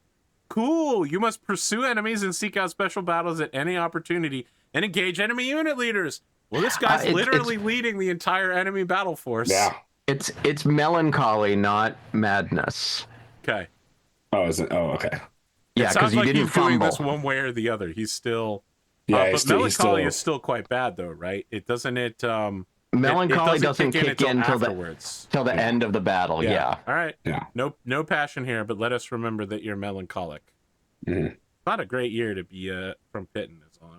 Cool. You must pursue enemies and seek out special battles at any opportunity and engage enemy unit leaders. Well, this guy's literally leading the entire enemy battle force. Yeah. It's melancholy, not madness. Okay. Oh, is it? Oh, okay. Yeah, because you didn't he's doing this one way or the other. He's still... Yeah, but melancholy is still quite bad, though, right? It doesn't... Melancholy doesn't kick in until the end of the battle. Yeah. All right. Yeah. No passion here, but let us remember that you're melancholic. Mm-hmm. Not a great year to be from Pitton. That's all.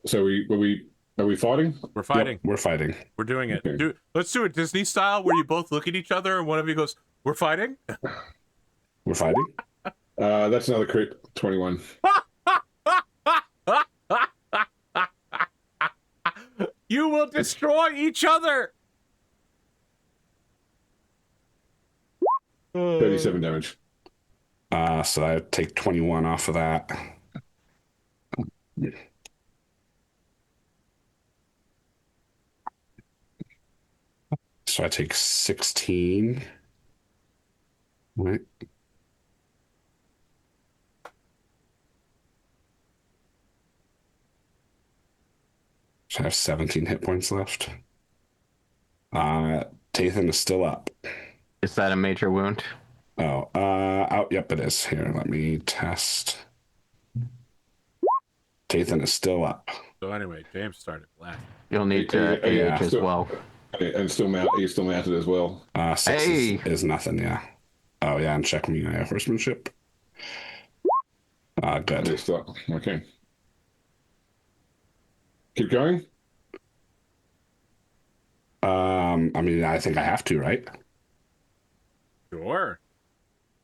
So are we fighting? We're fighting. Yep, we're fighting. We're doing it. Okay. Let's do it Disney style, where you both look at each other and one of you goes, "We're fighting." We're fighting. That's another crit. 21. You will destroy each other. 37 damage. So I take 21 off of that. So I take 16. Right. So I have 17 hit points left. Tathan is still up. Is that a major wound? Yep, it is. Here, let me test. Tathan is still up. So anyway, James started last. You'll need to age as well. And he's still mounted as well. 6 is nothing, yeah. Oh, yeah, and check me horsemanship. Good. Okay. Keep going? I mean, I think I have to, right? Sure.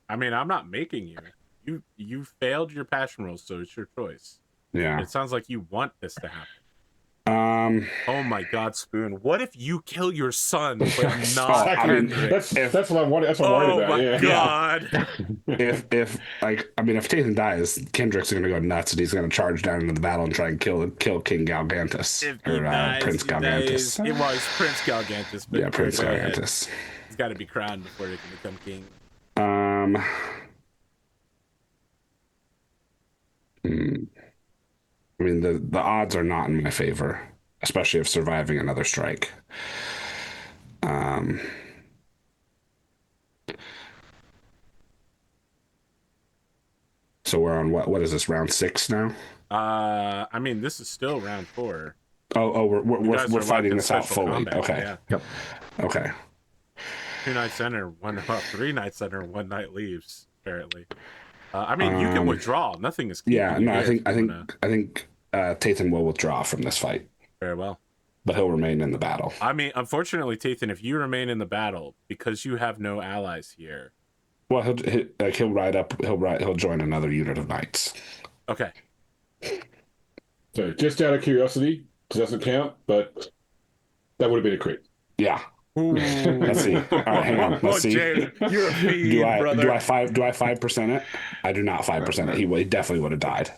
I mean, I'm not making you. You failed your passion roll, so it's your choice. Yeah. It sounds like you want this to happen. Oh my God, Spoon! What if you kill your son, but not Exactly. I mean, Kendrick? That's what I'm worried. That's what I'm worried Oh about. my Yeah. God! if like, I mean, if Tathan dies, Kendrick's gonna go nuts, and he's gonna charge down into the battle and try and kill King Galgantus If he or dies, Prince he dies. Galgantus. Well, he's Prince Galgantus, but Yeah, Prince go ahead. Galgantus. He's got to be crowned before he can become king. I mean, the odds are not in my favor, especially of surviving another strike. So we're on what is this, round 6 now? I mean, this is still round 4. Oh, we're fighting in this out special fully. combat, Okay. Yeah. Yep. Okay. 2 nights enter, 3 nights enter, 1 night leaves. Apparently. I mean, you can withdraw. Nothing is keeping Yeah, you no, here I if you think Tathan will withdraw from this fight, very well. but he'll remain in the battle. I mean, unfortunately, Tathan, if you remain in the battle because you have no allies here. Well, he'll ride up. He'll join another unit of knights. Okay. So just out of curiosity, it doesn't count, but that would have been a crit. Yeah. Let's see. All right, hang on. Let's see. James, you're a fiend, do I brother. do I 5% it? I do not 5% it. He definitely would have died.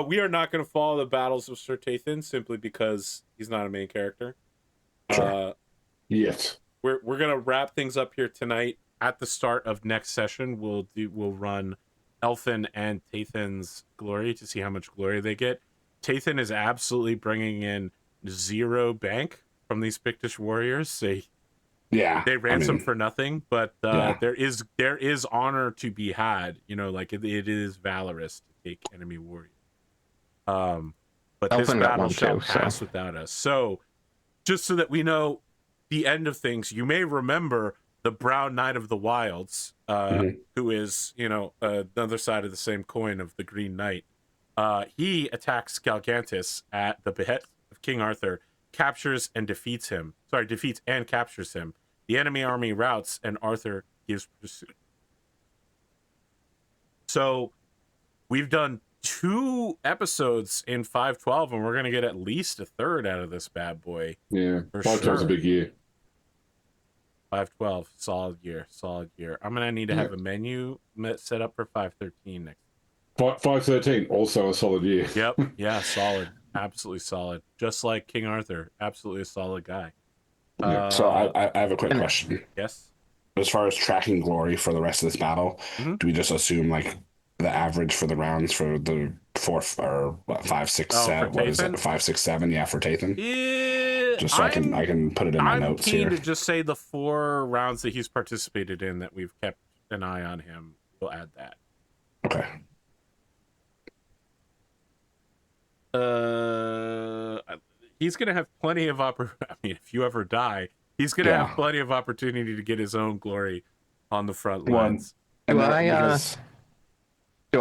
We are not going to follow the battles of Sir Tathan simply because he's not a main character. Sure. Yes. We're going to wrap things up here tonight. At the start of next session, we'll run Elffin and Tathan's glory to see how much glory they get. Tathan is absolutely bringing in 0 bank from these Pictish warriors. They ransom for nothing, but there is honor to be had. You know, like it is valorous to take enemy warriors. But Elffin this got battle one shall too, pass without us. So, just so that we know the end of things, you may remember the Brown Knight of the Wilds, who is, another side of the same coin of the Green Knight. He attacks Galgantus at the behest of King Arthur, captures and defeats him. Defeats and captures him. The enemy army routs, and Arthur gives pursuit. So, we've done 2 episodes in 5.12, and we're going to get at least a third out of this bad boy. Yeah. For 5 times a sure. big year. 5.12, solid year. I'm gonna need to have a menu set up for 5.13 next. 5.13, also a solid year. Yep, yeah, solid, absolutely solid. Just like King Arthur, absolutely a solid guy. So I have a quick question. Yes. As far as tracking glory for the rest of this battle, do we just assume like the average for the rounds for the 4 or 5, 6, 7? What is it? 5, 6, 7? Yeah, for Tathan. Just so I can put it in my notes here. I'm keen to just say the 4 rounds that he's participated in that we've kept an eye on him. We'll add that. Okay. He's gonna have plenty of if you ever die, he's gonna have plenty of opportunity to get his own glory on the front lines. Do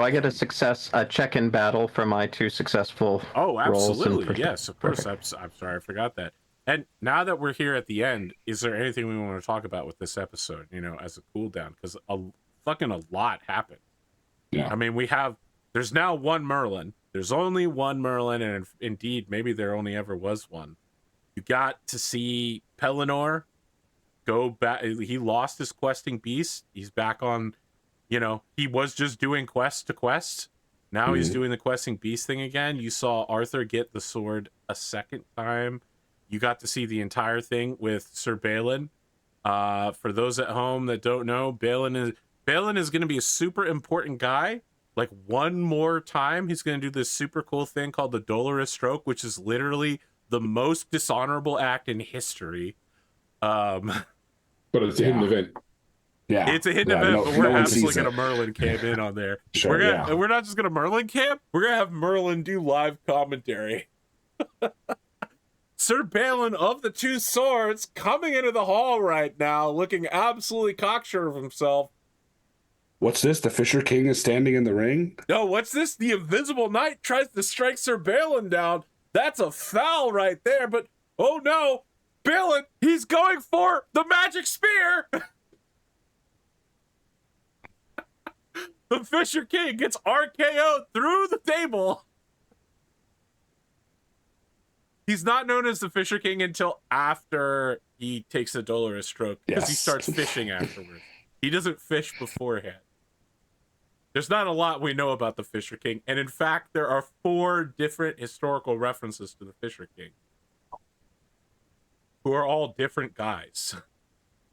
I get a check-in battle for my 2 successful Oh, absolutely. rolls? Yes, of course. I'm sorry, I forgot that. And now that we're here at the end, is there anything we want to talk about with this episode, as a cool down? Because a lot happened. Yeah. I mean, there's now 1 Merlin. There's only 1 Merlin, and indeed, maybe there only ever was one. You got to see Pellinor go back. He lost his questing beast. He's back on, he was just doing quest to quest. Now he's doing the questing beast thing again. You saw Arthur get the sword a second time. You got to see the entire thing with Sir Balin. For those at home that don't know, Balin is going to be a super important guy. Like 1 more time, he's going to do this super cool thing called the Dolorous Stroke, which is literally the most dishonorable act in history. But it's a hidden event. Yeah, it's a hidden event, but we're absolutely going to Merlin camp in on there. Sure, we're not just going to Merlin camp. We're going to have Merlin do live commentary. Sir Balin of the 2 Swords coming into the hall right now, looking absolutely cocksure of himself. What's this? The Fisher King is standing in the ring? No, what's this? The Invisible Knight tries to strike Sir Balin down. That's a foul right there, but oh no, Balin, he's going for the magic spear. The Fisher King gets RKO'd through the table. He's not known as the Fisher King until after he takes a dolorous stroke, because he Yes. starts fishing afterwards. He doesn't fish beforehand. There's not a lot we know about the Fisher King, and in fact, there are 4 different historical references to the Fisher King, who are all different guys.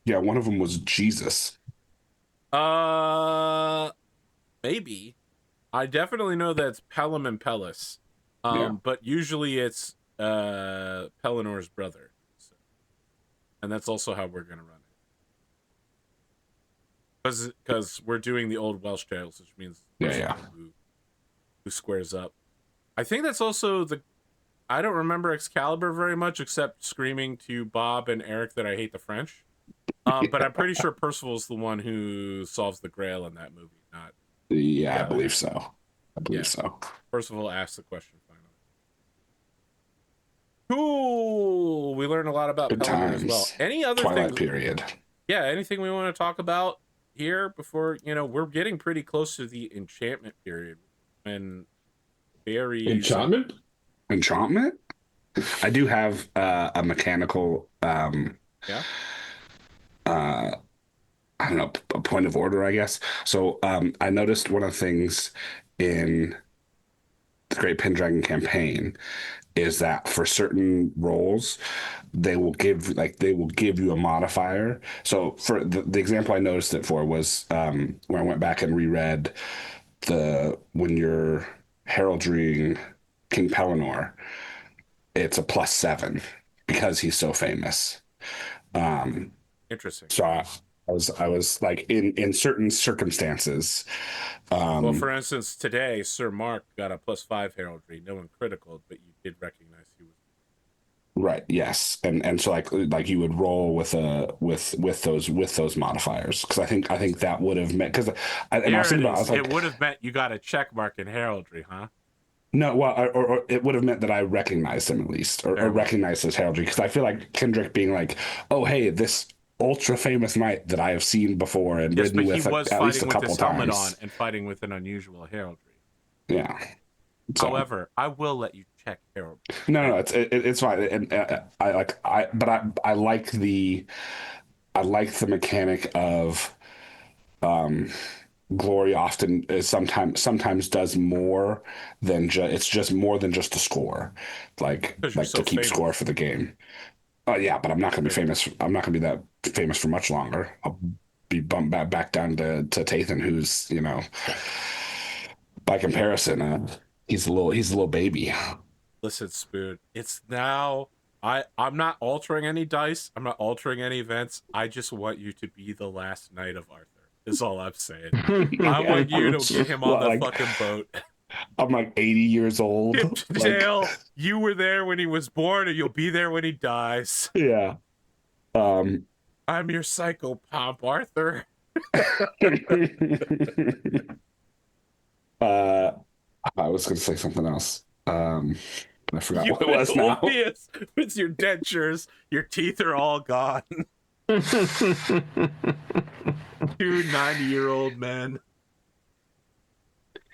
Yeah, one of them was Jesus. Maybe. I definitely know that it's Pelham and Pellis. But usually it's Pelinor's brother. So. And that's also how we're going to run it. Because we're doing the old Welsh tales, which means who squares up. I think that's also I don't remember Excalibur very much, except screaming to Bob and Eric that I hate the French. But I'm pretty sure Percival's the one who solves the Grail in that movie, not... Yeah, I believe so. So. Percival asked the question finally. Cool! We learned a lot about Pelham as well. Any other Twilight period. Yeah, anything we want to talk about here before, we're getting pretty close to the enchantment period. And very... Enchantment? Enchantment? I do have a mechanical... I don't know, a point of order, I guess. So I noticed one of the things in the Great Pendragon campaign is that for certain roles, they will give you a modifier. So for the example I noticed it for was when I went back and reread when you're heralding King Pellinor, it's a +7 because he's so famous. Interesting. So I was like in certain circumstances. Well, for instance, today Sir Mark got a +5 heraldry, no one critical, but you did recognize he was right. Yes, and so like you would roll with those modifiers, because I think that would have meant, because it would have meant you got a check mark in heraldry, huh? No, well, or it would have meant that I recognized him at least, or recognized his heraldry, because I feel like Kendric being like, oh hey, this ultra famous knight that I have seen before and ridden with at least a couple his times. helmet on and fighting with an unusual heraldry. Yeah. So, however, I will let you check heraldry. No, it's fine. And I like the mechanic of glory often is sometimes does more than just more than just a score, like to keep score for the game. Yeah, but I'm not going to be famous. I'm not going to be that famous for much longer. I'll be bumped back down to Tathan, who's, by comparison, he's a little baby. Listen, Spoon, it's now. I'm not altering any dice. I'm not altering any events. I just want you to be the last knight of Arthur. Is all I'm saying. I want you to get him on the fucking boat. I'm like 80 years old. Dale, you were there when he was born, and you'll be there when he dies. Yeah. I'm your psychopomp, Arthur. I was going to say something else. I forgot what it was now. With your dentures, your teeth are all gone. 2 90-year-old men.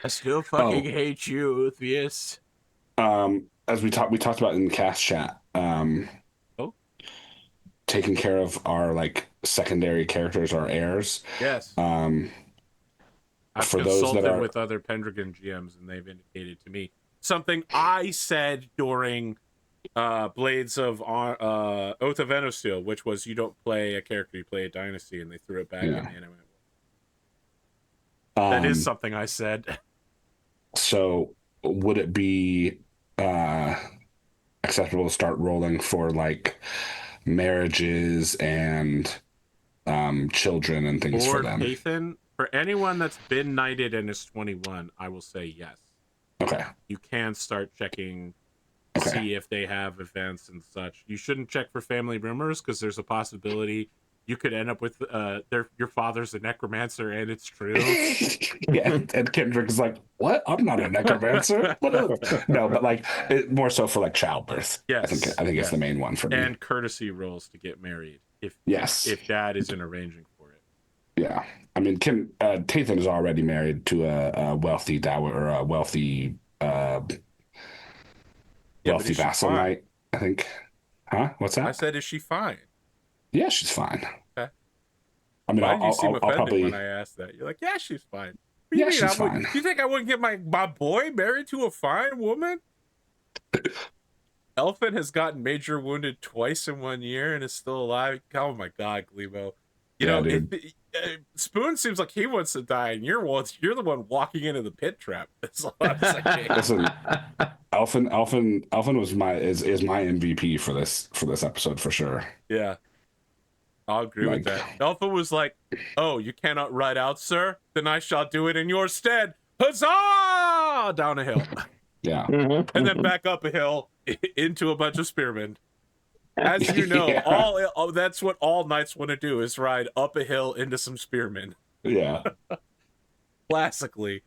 I still fucking hate you, Theus. As we talked about in the cast chat, taking care of our secondary characters, our heirs. Yes. I've for consulted those with other Pendragon GMs, and they've indicated to me something I said during Blades of Oath of Enosteel, which was you don't play a character, you play a dynasty, and they threw it back at me, and I went, that is something I said. So would it be acceptable to start rolling for marriages and children and things for them? Nathan, for anyone that's been knighted and is 21, I will say yes. Okay. You can start checking to see if they have events and such. You shouldn't check for family rumors, because there's a possibility you could end up with your father's a necromancer, and it's true. Yeah, and Kendric is like, what? I'm not a necromancer. No, but more so for childbirth. Yes, I think it's the main one for me. And courtesy rolls to get married if dad isn't arranging for it. Yeah, I mean, Tathan is already married to a wealthy dower, or a wealthy vassal knight. I think. Huh? What's that? I said, is she fine? Yeah, she's fine. Okay. I mean, Why did you seem I'll offended probably. when I asked that? You're like, yeah, she's fine. What do you Yeah, mean? she's fine. You think I wouldn't get my boy married to a fine woman? Elffin has gotten major wounded twice in 1 year and is still alive. Oh my god, Glimo. You know, dude. Spoon seems like he wants to die, and you're the one walking into the pit trap. That's all I'm saying. Listen, Elffin was is my MVP for this episode for sure. Yeah, I'll agree with that. Elffin was like, "Oh, you cannot ride out, sir? Then I shall do it in your stead." Huzzah! Down a hill. Yeah. And then back up a hill into a bunch of spearmen. As you know, Yeah. that's what all knights want to do is ride up a hill into some spearmen. Yeah. Classically,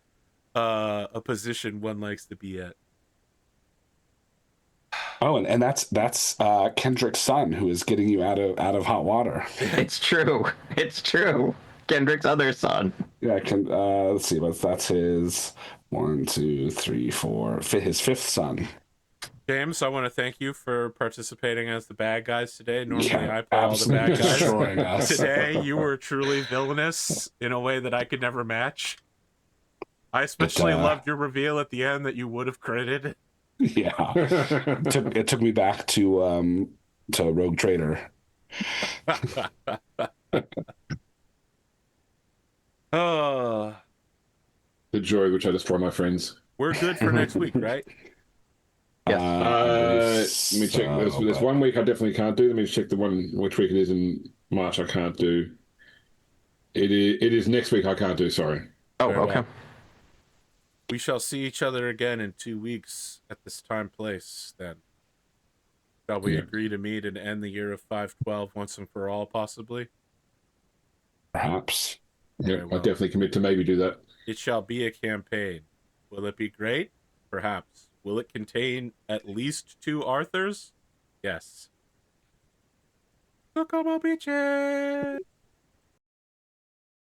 a position one likes to be at. Oh, and that's Kendric's son who is getting you out of hot water. It's true. It's true. Kendric's other son. Yeah, let's see, that's his 1, 2, 3, 4, his fifth son. James, I want to thank you for participating as the bad guys today. Normally, Yeah, I play all the bad guys. destroying us. Today, you were truly villainous in a way that I could never match. I especially loved your reveal at the end that you would have credited. Yeah, it took me back to Rogue Trader. Oh, The joy which I destroy my friends. we're good for next week, right? Let me check. There's 1 week I definitely can't do. Let me check which week it is in March. I can't do. It is next week. I can't do. Sorry. Oh, Very okay. well. We shall see each other again in 2 weeks at this time place. Then, shall we agree to meet and end the year of 512 once and for all? Possibly. Perhaps. Yeah, I definitely commit to maybe do that. It shall be a campaign. Will it be great? Perhaps. Will it contain at least 2 Arthurs? Yes. Look, bitches.